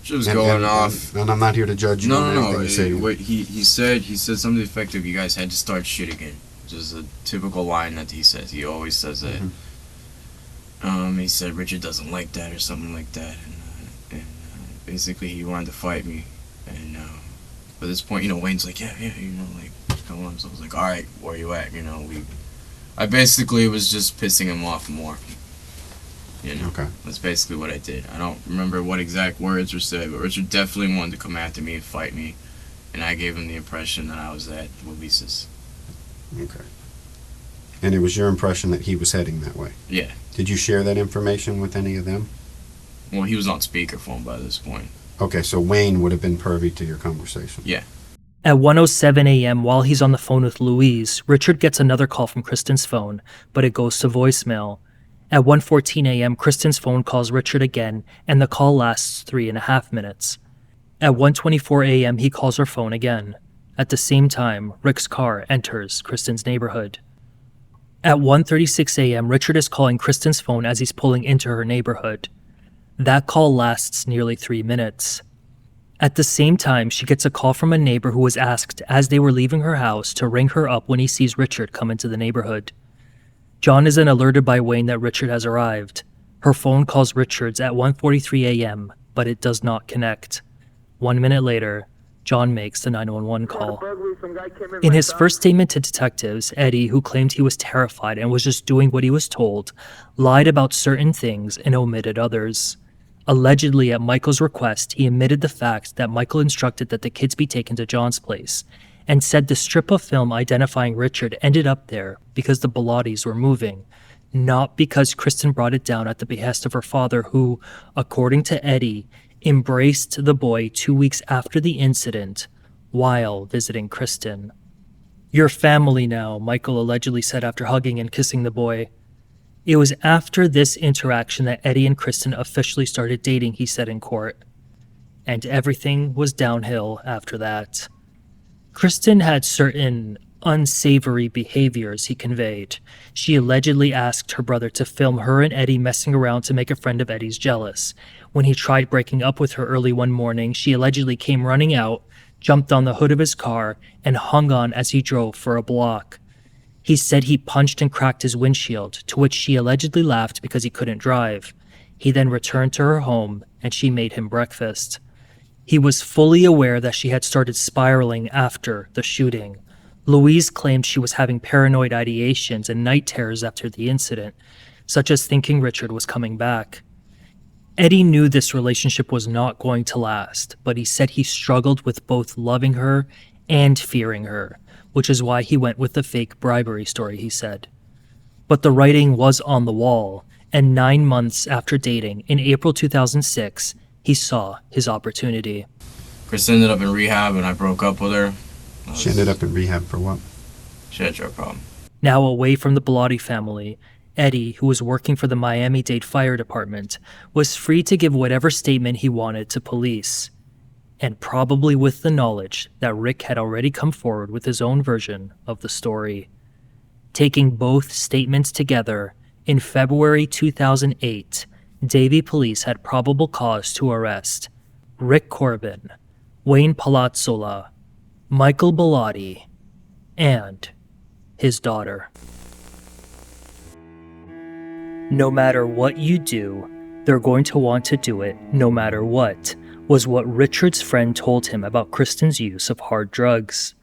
She was going off. And I'm not here to judge you. No. He said something effective. You guys had to start shit again. Just a typical line that he says. He always says that. He said Richard doesn't like that or something like that, and basically he wanted to fight me. And by this point, Wayne's like, yeah, come on. So I was like, all right, where you at? I basically was just pissing him off more. Okay. That's basically what I did. I don't remember what exact words were said, but Richard definitely wanted to come after me and fight me, and I gave him the impression that I was at Luis's. Okay. And it was your impression that he was heading that way? Yeah. Did you share that information with any of them? Well, he was on speakerphone by this point. Okay, so Wayne would have been privy to your conversation. Yeah. At 1:07 a.m., while he's on the phone with Louise, Richard gets another call from Christin's phone, but it goes to voicemail. At 1:14 a.m., Christin's phone calls Richard again, and the call lasts 3.5 minutes. At 1:24 a.m., he calls her phone again. At the same time, Rick's car enters Christin's neighborhood. At 1:36 a.m., Richard is calling Christin's phone as he's pulling into her neighborhood. That call lasts nearly 3 minutes. At the same time, she gets a call from a neighbor who was asked as they were leaving her house to ring her up when he sees Richard come into the neighborhood. John is then alerted by Wayne that Richard has arrived. Her phone calls Richard's at 1:43 a.m., but it does not connect. 1 minute later, John makes the 911 call. In his first statement to detectives, Eddie, who claimed he was terrified and was just doing what he was told, lied about certain things and omitted others. Allegedly, at Michael's request, he admitted the fact that Michael instructed that the kids be taken to John's place, and said the strip of film identifying Richard ended up there because the Bellattis were moving, not because Christin brought it down at the behest of her father, who, according to Eddie, embraced the boy 2 weeks after the incident while visiting Christin. "You're family now," Michael allegedly said after hugging and kissing the boy. It was after this interaction that Eddie and Christin officially started dating, he said in court. And everything was downhill after that. Christin had certain unsavory behaviors, he conveyed. She allegedly asked her brother to film her and Eddie messing around to make a friend of Eddie's jealous. When he tried breaking up with her early one morning, she allegedly came running out, jumped on the hood of his car, and hung on as he drove for a block. He said he punched and cracked his windshield, to which she allegedly laughed because he couldn't drive. He then returned to her home, and she made him breakfast. He was fully aware that she had started spiraling after the shooting. Louise claimed she was having paranoid ideations and night terrors after the incident, such as thinking Richard was coming back. Eddie knew this relationship was not going to last, but he said he struggled with both loving her and fearing her, which is why he went with the fake bribery story, he said. But the writing was on the wall, and 9 months after dating, in April 2006, he saw his opportunity. Chris ended up in rehab and I broke up with her. She ended up in rehab for what? She had a drug problem. Now away from the Bellotti family, Eddie, who was working for the Miami-Dade Fire Department, was free to give whatever statement he wanted to police, and probably with the knowledge that Rick had already come forward with his own version of the story. Taking both statements together, in February 2008, Davie police had probable cause to arrest Rick Corbin, Wayne Palazzola, Michael Bellotti, and his daughter. No matter what you do, they're going to want to do it no matter what, was what Richard's friend told him about Christin's use of hard drugs.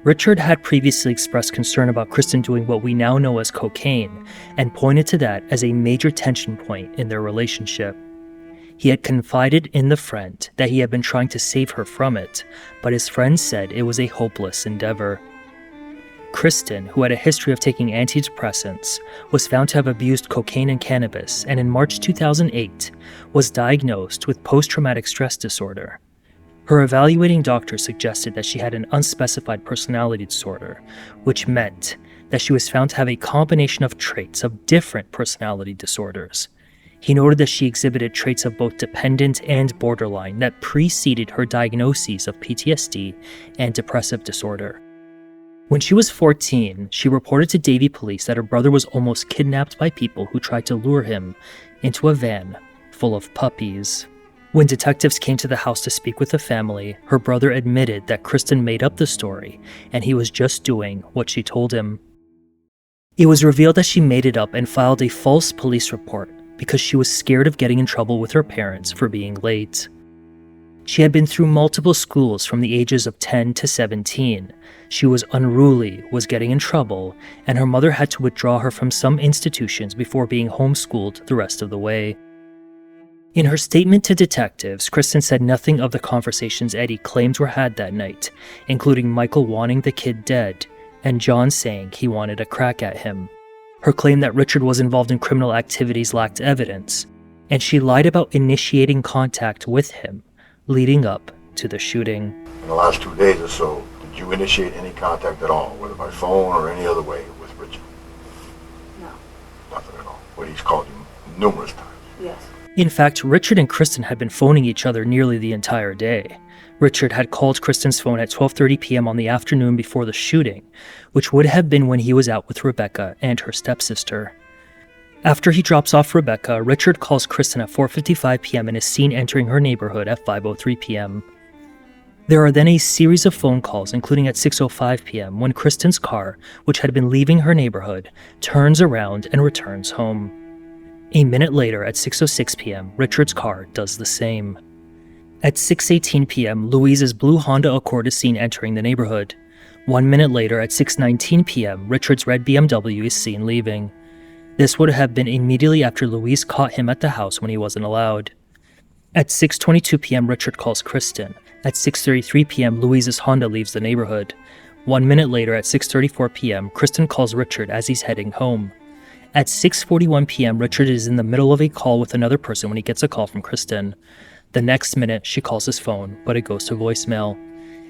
Richard had previously expressed concern about Christin doing what we now know as cocaine, and pointed to that as a major tension point in their relationship. He had confided in the friend that he had been trying to save her from it, but his friend said it was a hopeless endeavor. Christin, who had a history of taking antidepressants, was found to have abused cocaine and cannabis, and in March 2008 was diagnosed with post-traumatic stress disorder. Her evaluating doctor suggested that she had an unspecified personality disorder, which meant that she was found to have a combination of traits of different personality disorders. He noted that she exhibited traits of both dependent and borderline that preceded her diagnoses of PTSD and depressive disorder. When she was 14, she reported to Davie police that her brother was almost kidnapped by people who tried to lure him into a van full of puppies. When detectives came to the house to speak with the family, her brother admitted that Christin made up the story and he was just doing what she told him. It was revealed that she made it up and filed a false police report because she was scared of getting in trouble with her parents for being late. She had been through multiple schools from the ages of 10 to 17. She was unruly, was getting in trouble, and her mother had to withdraw her from some institutions before being homeschooled the rest of the way. In her statement to detectives, Christin said nothing of the conversations Eddie claimed were had that night, including Michael wanting the kid dead, and John saying he wanted a crack at him. Her claim that Richard was involved in criminal activities lacked evidence, and she lied about initiating contact with him, leading up to the shooting. In the last 2 days or so, did you initiate any contact at all, whether by phone or any other way, with Richard? No. Nothing at all. But he's called you numerous times. Yes. In fact, Richard and Christin had been phoning each other nearly the entire day. Richard had called Christin's phone at 12:30 p.m. on the afternoon before the shooting, which would have been when he was out with Rebecca and her stepsister. After he drops off Rebecca, Richard calls Christin at 4:55 p.m. and is seen entering her neighborhood at 5:03 p.m. There are then a series of phone calls, including at 6:05 p.m. when Christin's car, which had been leaving her neighborhood, turns around and returns home. A minute later, at 6:06 p.m., Richard's car does the same. At 6:18 p.m., Louise's blue Honda Accord is seen entering the neighborhood. 1 minute later, at 6:19 p.m., Richard's red BMW is seen leaving. This would have been immediately after Louise caught him at the house when he wasn't allowed. At 6:22 p.m., Richard calls Christin. At 6:33 p.m., Louise's Honda leaves the neighborhood. 1 minute later, at 6:34 p.m., Christin calls Richard as he's heading home. At 6:41 p.m., Richard is in the middle of a call with another person when he gets a call from Christin. The next minute, she calls his phone, but it goes to voicemail.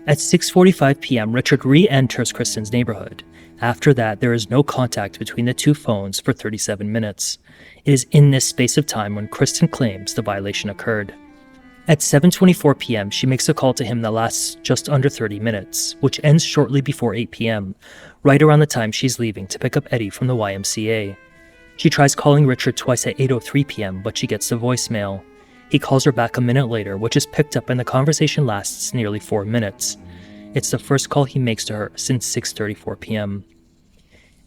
At 6:45 p.m., Richard re-enters Christin's neighborhood. After that, there is no contact between the two phones for 37 minutes. It is in this space of time when Christin claims the violation occurred. At 7:24 p.m., she makes a call to him that lasts just under 30 minutes, which ends shortly before 8 p.m., right around the time she's leaving to pick up Eddie from the YMCA. She tries calling Richard twice at 8:03 p.m., but she gets the voicemail. He calls her back a minute later, which is picked up and the conversation lasts nearly 4 minutes. It's the first call he makes to her since 6:34 p.m.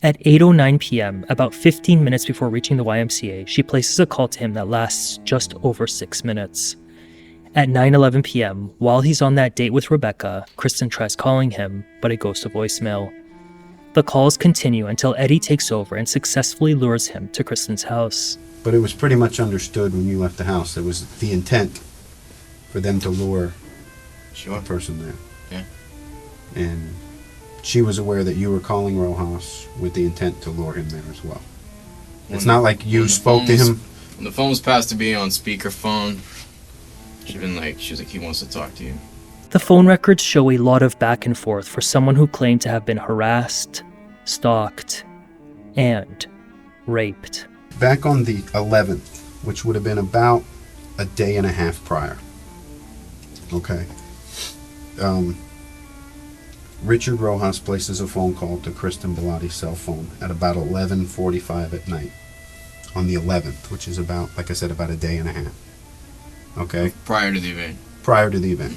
At 8:09 p.m., about 15 minutes before reaching the YMCA, she places a call to him that lasts just over 6 minutes. At 9:11 p.m., while he's on that date with Rebecca, Christin tries calling him, but it goes to voicemail. The calls continue until Eddie takes over and successfully lures him to Christin's house. But it was pretty much understood when you left the house. It was the intent for them to lure a person there. Yeah. And she was aware that you were calling Rojas with the intent to lure him there as well. It's not like you spoke to him. When the phone was passed to be on speakerphone, she was like, he wants to talk to you. The phone records show a lot of back and forth for someone who claimed to have been harassed, stalked, and raped. Back on the 11th, which would have been about a day and a half prior. Okay. Richard Rojas places a phone call to Christin Belotti's cell phone at about 11:45 at night on the 11th, which is about, like I said, about a day and a half. Okay? Prior to the event. Prior to the event.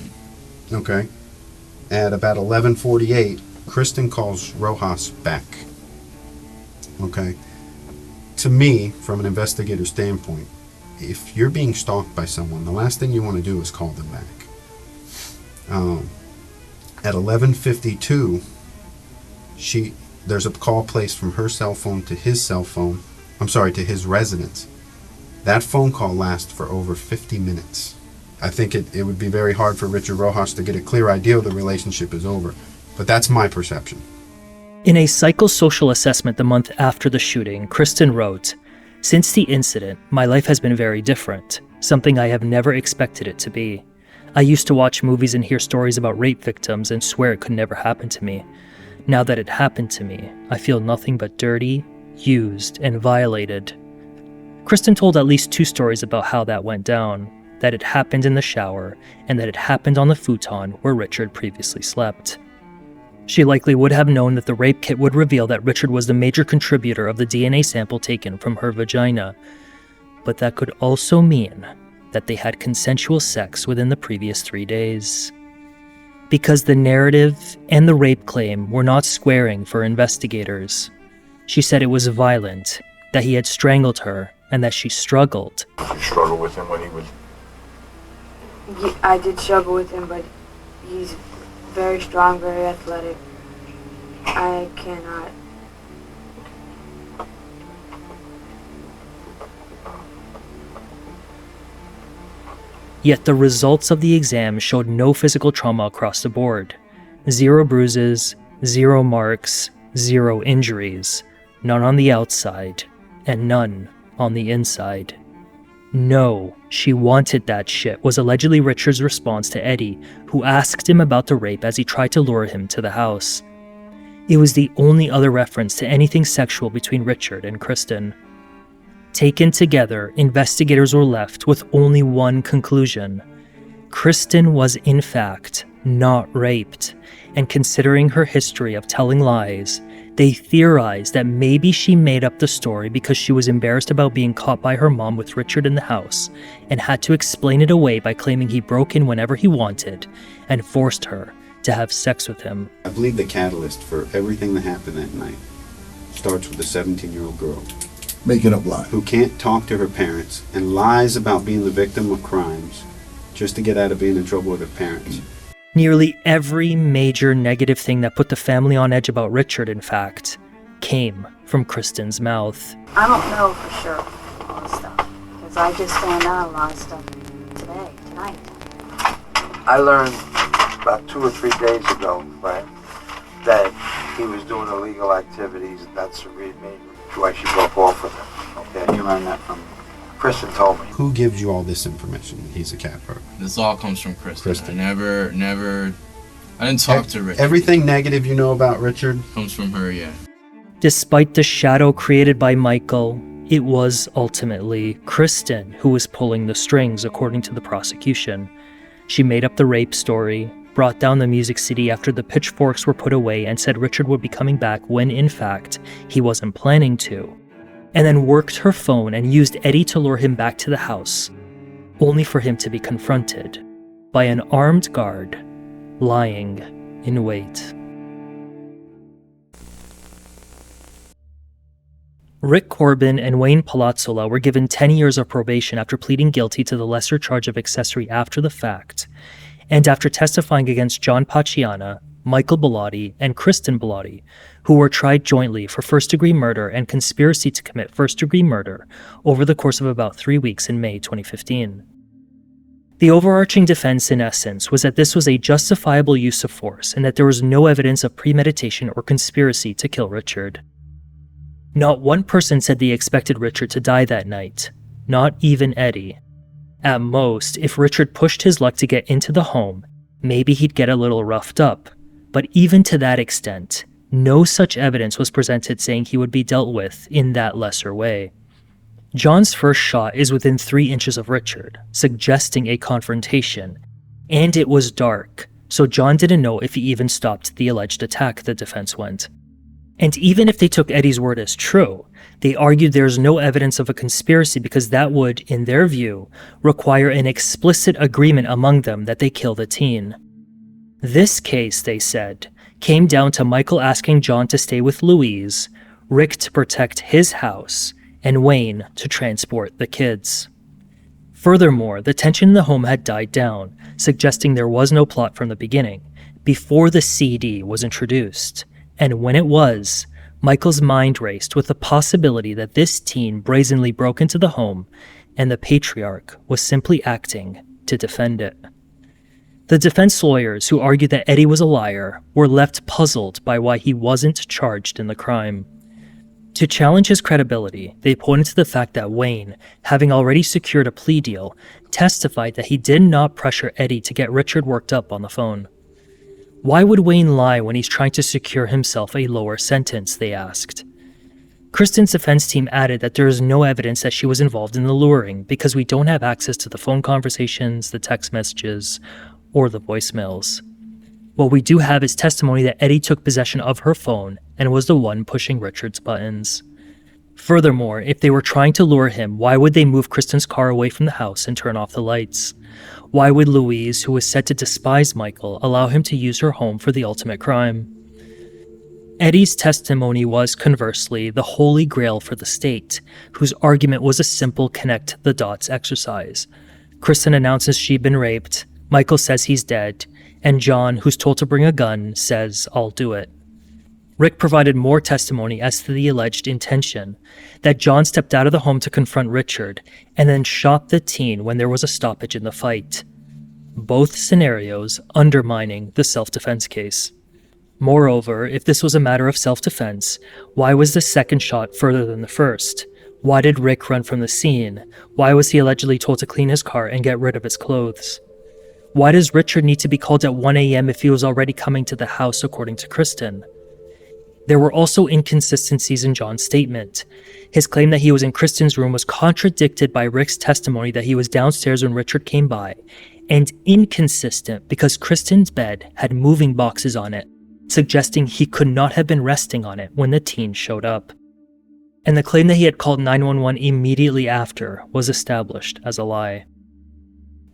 Okay? At about 11:48, Christin calls Rojas back. Okay? To me, from an investigator standpoint, if you're being stalked by someone, the last thing you want to do is call them back. At 11:52, there's a call placed from her cell phone to his cell phone. To his residence. That phone call lasts for over 50 minutes. I think it would be very hard for Richard Rojas to get a clear idea the relationship is over. But that's my perception. In a psychosocial assessment the month after the shooting, Christin wrote, "Since the incident, my life has been very different, something I have never expected it to be. I used to watch movies and hear stories about rape victims and swear it could never happen to me. Now that it happened to me, I feel nothing but dirty, used, and violated." Christin told at least 2 stories about how that went down, that it happened in the shower, and that it happened on the futon where Richard previously slept. She likely would have known that the rape kit would reveal that Richard was the major contributor of the DNA sample taken from her vagina, but that could also mean that they had consensual sex within the previous 3 days. Because the narrative and the rape claim were not squaring for investigators. She said it was violent, that he had strangled her, and that she struggled. Did you struggle with him when he was... Yeah, I did struggle with him, but he's very strong, very athletic. I cannot... Yet the results of the exam showed no physical trauma across the board. 0 bruises, 0 marks, 0 injuries, none on the outside, and none on the inside. "No, she wanted that shit," was allegedly Richard's response to Eddie, who asked him about the rape as he tried to lure him to the house. It was the only other reference to anything sexual between Richard and Christin. Taken together, investigators were left with only one conclusion. Christin was in fact not raped, and considering her history of telling lies, they theorized that maybe she made up the story because she was embarrassed about being caught by her mom with Richard in the house and had to explain it away by claiming he broke in whenever he wanted and forced her to have sex with him. I believe the catalyst for everything that happened that night starts with a 17-year-old girl. Making up lies. Who can't talk to her parents and lies about being the victim of crimes just to get out of being in trouble with her parents. Nearly every major negative thing that put the family on edge about Richard, in fact, came from Christin's mouth. I don't know for sure all this stuff, because I just found out a lot of stuff tonight. I learned about 2 or 3 days ago, right, that he was doing illegal activities, and that's the main reason why she broke off with him. Okay, you learned that from Christin told me. Who gives you all this information? He's a cat pervert. This all comes from Christin. I didn't talk to Richard. Everything negative you know about Richard comes from her, yeah. Despite the shadow created by Michael, it was ultimately Christin who was pulling the strings, according to the prosecution. She made up the rape story, brought down the music CD after the pitchforks were put away, and said Richard would be coming back when, in fact, he wasn't planning to. And then worked her phone and used Eddie to lure him back to the house, only for him to be confronted by an armed guard lying in wait. Rick Corbin and Wayne Palazzola were given 10 years of probation after pleading guilty to the lesser charge of accessory after the fact, and after testifying against John Paciana, Michael Bellotti, and Christin Bellotti, who were tried jointly for first-degree murder and conspiracy to commit first-degree murder over the course of about 3 weeks in May 2015. The overarching defense, in essence, was that this was a justifiable use of force and that there was no evidence of premeditation or conspiracy to kill Richard. Not one person said they expected Richard to die that night, not even Eddie. At most, if Richard pushed his luck to get into the home, maybe he'd get a little roughed up, but even to that extent, no such evidence was presented saying he would be dealt with in that lesser way. John's first shot is within 3 inches of Richard, suggesting a confrontation, and it was dark, so John didn't know if he even stopped the alleged attack, the defense went. And even if they took Eddie's word as true, they argued there's no evidence of a conspiracy because that would, in their view, require an explicit agreement among them that they kill the teen. This case, they said, came down to Michael asking John to stay with Louise, Rick to protect his house, and Wayne to transport the kids. Furthermore, the tension in the home had died down, suggesting there was no plot from the beginning, before the CD was introduced. And when it was, Michael's mind raced with the possibility that this teen brazenly broke into the home, and the patriarch was simply acting to defend it. The defense lawyers, who argued that Eddie was a liar, were left puzzled by why he wasn't charged in the crime. To challenge his credibility, they pointed to the fact that Wayne, having already secured a plea deal, testified that he did not pressure Eddie to get Richard worked up on the phone. Why would Wayne lie when he's trying to secure himself a lower sentence, they asked. Christin's defense team added that there is no evidence that she was involved in the luring because we don't have access to the phone conversations, the text messages, or the voicemails. What we do have is testimony that Eddie took possession of her phone and was the one pushing Richard's buttons. Furthermore, if they were trying to lure him, why would they move Christin's car away from the house and turn off the lights? Why would Louise, who was said to despise Michael, allow him to use her home for the ultimate crime? Eddie's testimony was, conversely, the holy grail for the state, whose argument was a simple connect-the-dots exercise. Christin announces she'd been raped, Michael says he's dead, and John, who's told to bring a gun, says, "I'll do it." Rick provided more testimony as to the alleged intention, that John stepped out of the home to confront Richard, and then shot the teen when there was a stoppage in the fight. Both scenarios undermining the self-defense case. Moreover, if this was a matter of self-defense, why was the second shot further than the first? Why did Rick run from the scene? Why was he allegedly told to clean his car and get rid of his clothes? Why does Richard need to be called at 1 a.m. if he was already coming to the house, according to Christin? There were also inconsistencies in John's statement. His claim that he was in Christin's room was contradicted by Rick's testimony that he was downstairs when Richard came by, and inconsistent because Christin's bed had moving boxes on it, suggesting he could not have been resting on it when the teen showed up. And the claim that he had called 911 immediately after was established as a lie.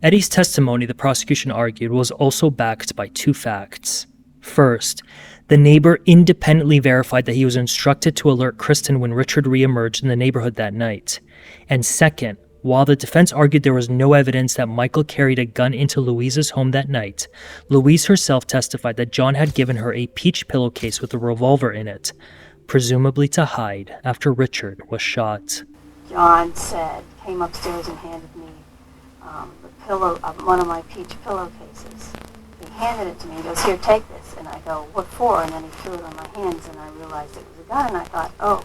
Eddie's testimony, the prosecution argued, was also backed by 2 facts. First, the neighbor independently verified that he was instructed to alert Christin when Richard re-emerged in the neighborhood that night. And second, while the defense argued there was no evidence that Michael carried a gun into Louise's home that night, Louise herself testified that John had given her a peach pillowcase with a revolver in it, presumably to hide after Richard was shot. John came upstairs and handed me one of my peach pillowcases. He handed it to me and goes, "Here, take this." And I go, "What for?" And then he threw it on my hands and I realized it was a gun and I thought, oh,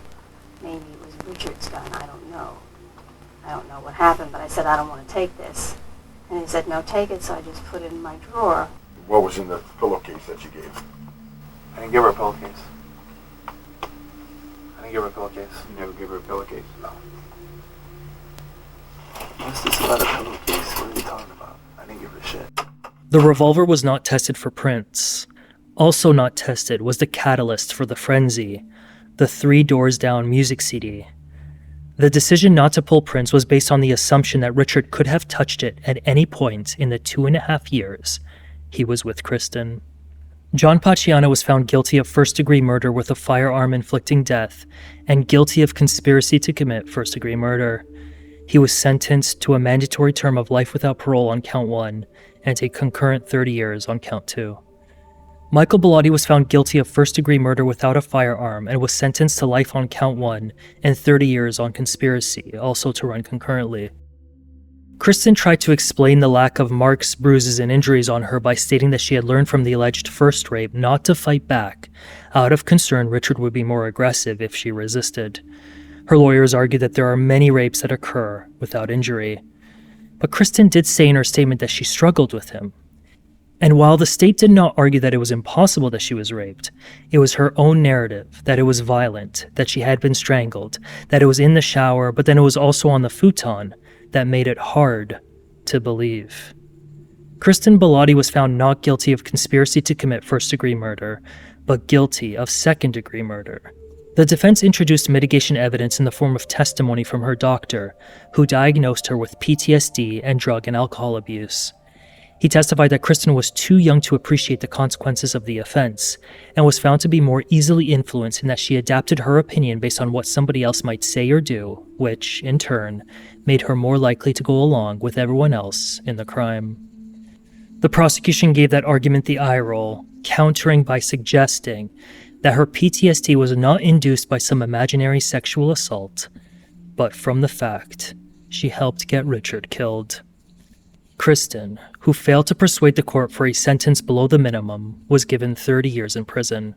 maybe it was Richard's gun. I don't know. I don't know what happened, but I said, "I don't want to take this." And he said, "No, take it." So I just put it in my drawer. What was in the pillowcase that you gave? I didn't give her a pillowcase. I didn't give her a pillowcase. You never gave her a pillowcase? No. What's this about a pillowcase? What are you talking about? I didn't give her shit. The revolver was not tested for prints. Also not tested was the catalyst for the frenzy, the 3 Doors Down music CD. The decision not to pull prints was based on the assumption that Richard could have touched it at any point in the 2.5 years he was with Christin. John Paciano was found guilty of first-degree murder with a firearm inflicting death and guilty of conspiracy to commit first-degree murder. He was sentenced to a mandatory term of life without parole on count 1 and a concurrent 30 years on count 2. Michael Bellotti was found guilty of first-degree murder without a firearm and was sentenced to life on count 1 and 30 years on conspiracy, also to run concurrently. Christin tried to explain the lack of marks, bruises, and injuries on her by stating that she had learned from the alleged first rape not to fight back, out of concern Richard would be more aggressive if she resisted. Her lawyers argued that there are many rapes that occur without injury. But Christin did say in her statement that she struggled with him. And while the state did not argue that it was impossible that she was raped, it was her own narrative that it was violent, that she had been strangled, that it was in the shower, but then it was also on the futon, that made it hard to believe. Christin Bellotti was found not guilty of conspiracy to commit first-degree murder, but guilty of second-degree murder. The defense introduced mitigation evidence in the form of testimony from her doctor, who diagnosed her with PTSD and drug and alcohol abuse. He testified that Christin was too young to appreciate the consequences of the offense, and was found to be more easily influenced in that she adapted her opinion based on what somebody else might say or do, which, in turn, made her more likely to go along with everyone else in the crime. The prosecution gave that argument the eye roll, countering by suggesting that her PTSD was not induced by some imaginary sexual assault, but from the fact she helped get Richard killed. Christin, who failed to persuade the court for a sentence below the minimum, was given 30 years in prison.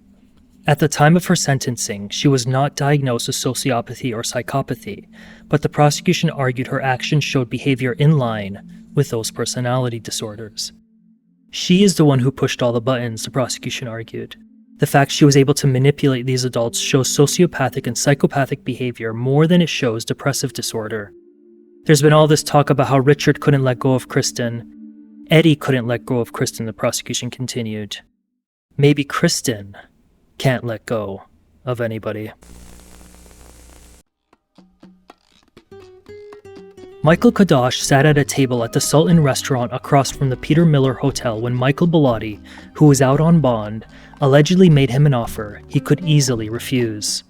At the time of her sentencing, she was not diagnosed with sociopathy or psychopathy, but the prosecution argued her actions showed behavior in line with those personality disorders. She is the one who pushed all the buttons, the prosecution argued. The fact she was able to manipulate these adults shows sociopathic and psychopathic behavior more than it shows depressive disorder. There's been all this talk about how Richard couldn't let go of Christin. Eddie couldn't let go of Christin, the prosecution continued. Maybe Christin can't let go of anybody. Michael Kadosh sat at a table at the Sultan restaurant across from the Peter Miller Hotel when Michael Bellotti, who was out on bond, allegedly made him an offer he could easily refuse.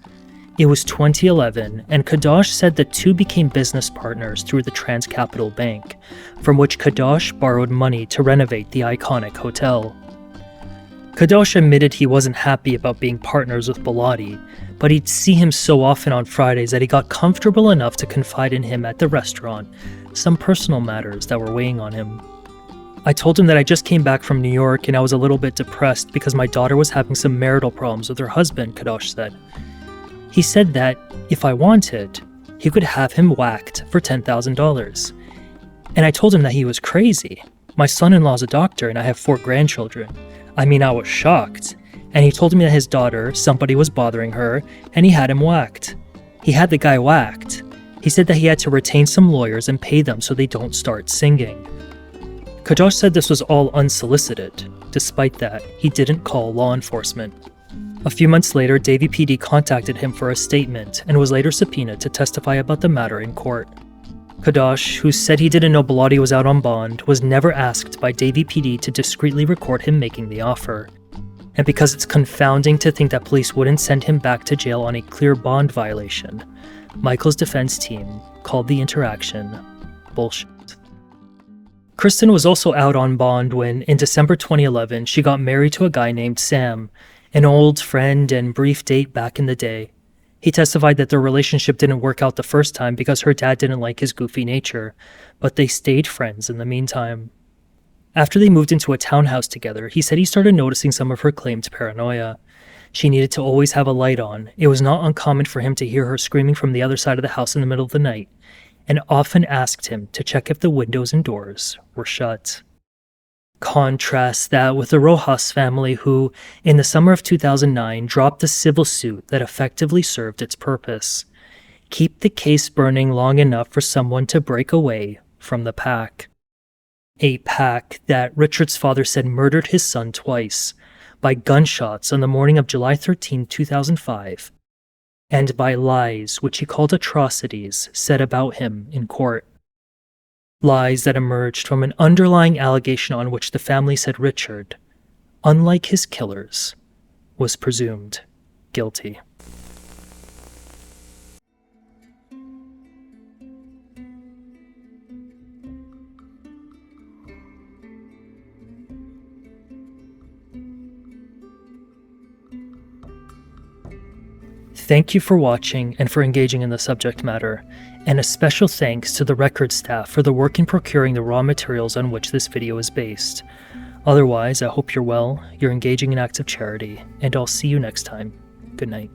It was 2011, and Kadosh said the two became business partners through the TransCapital Bank, from which Kadosh borrowed money to renovate the iconic hotel. Kadosh admitted he wasn't happy about being partners with Bellotti, but he'd see him so often on Fridays that he got comfortable enough to confide in him at the restaurant some personal matters that were weighing on him. I told him that I just came back from New York and I was a little bit depressed because my daughter was having some marital problems with her husband, Kadosh said. He said that, if I wanted, he could have him whacked for $10,000. And I told him that he was crazy. My son-in-law's a doctor and I have 4 grandchildren. I mean, I was shocked. And he told me that his daughter, somebody was bothering her, and he had him whacked. He had the guy whacked. He said that he had to retain some lawyers and pay them so they don't start singing. Kadosh said this was all unsolicited. Despite that, he didn't call law enforcement. A few months later, Davie PD contacted him for a statement and was later subpoenaed to testify about the matter in court. Kadosh, who said he didn't know Bellotti was out on bond, was never asked by Davie PD to discreetly record him making the offer. And because it's confounding to think that police wouldn't send him back to jail on a clear bond violation, Michael's defense team called the interaction bullshit. Christin was also out on bond when, in December 2011, she got married to a guy named Sam, an old friend and brief date back in the day. He testified that their relationship didn't work out the first time because her dad didn't like his goofy nature, but they stayed friends in the meantime. After they moved into a townhouse together, he said he started noticing some of her claimed paranoia. She needed to always have a light on. It was not uncommon for him to hear her screaming from the other side of the house in the middle of the night, and often asked him to check if the windows and doors were shut. Contrast that with the Rojas family who, in the summer of 2009, dropped the civil suit that effectively served its purpose. Keep the case burning long enough for someone to break away from the pack. A pack that Richard's father said murdered his son twice, by gunshots on the morning of July 13, 2005, and by lies which he called atrocities said about him in court. Lies that emerged from an underlying allegation on which the family said Richard, unlike his killers, was presumed guilty. Thank you for watching and for engaging in the subject matter, and a special thanks to the record staff for the work in procuring the raw materials on which this video is based. Otherwise, I hope you're well, you're engaging in acts of charity, and I'll see you next time. Good night.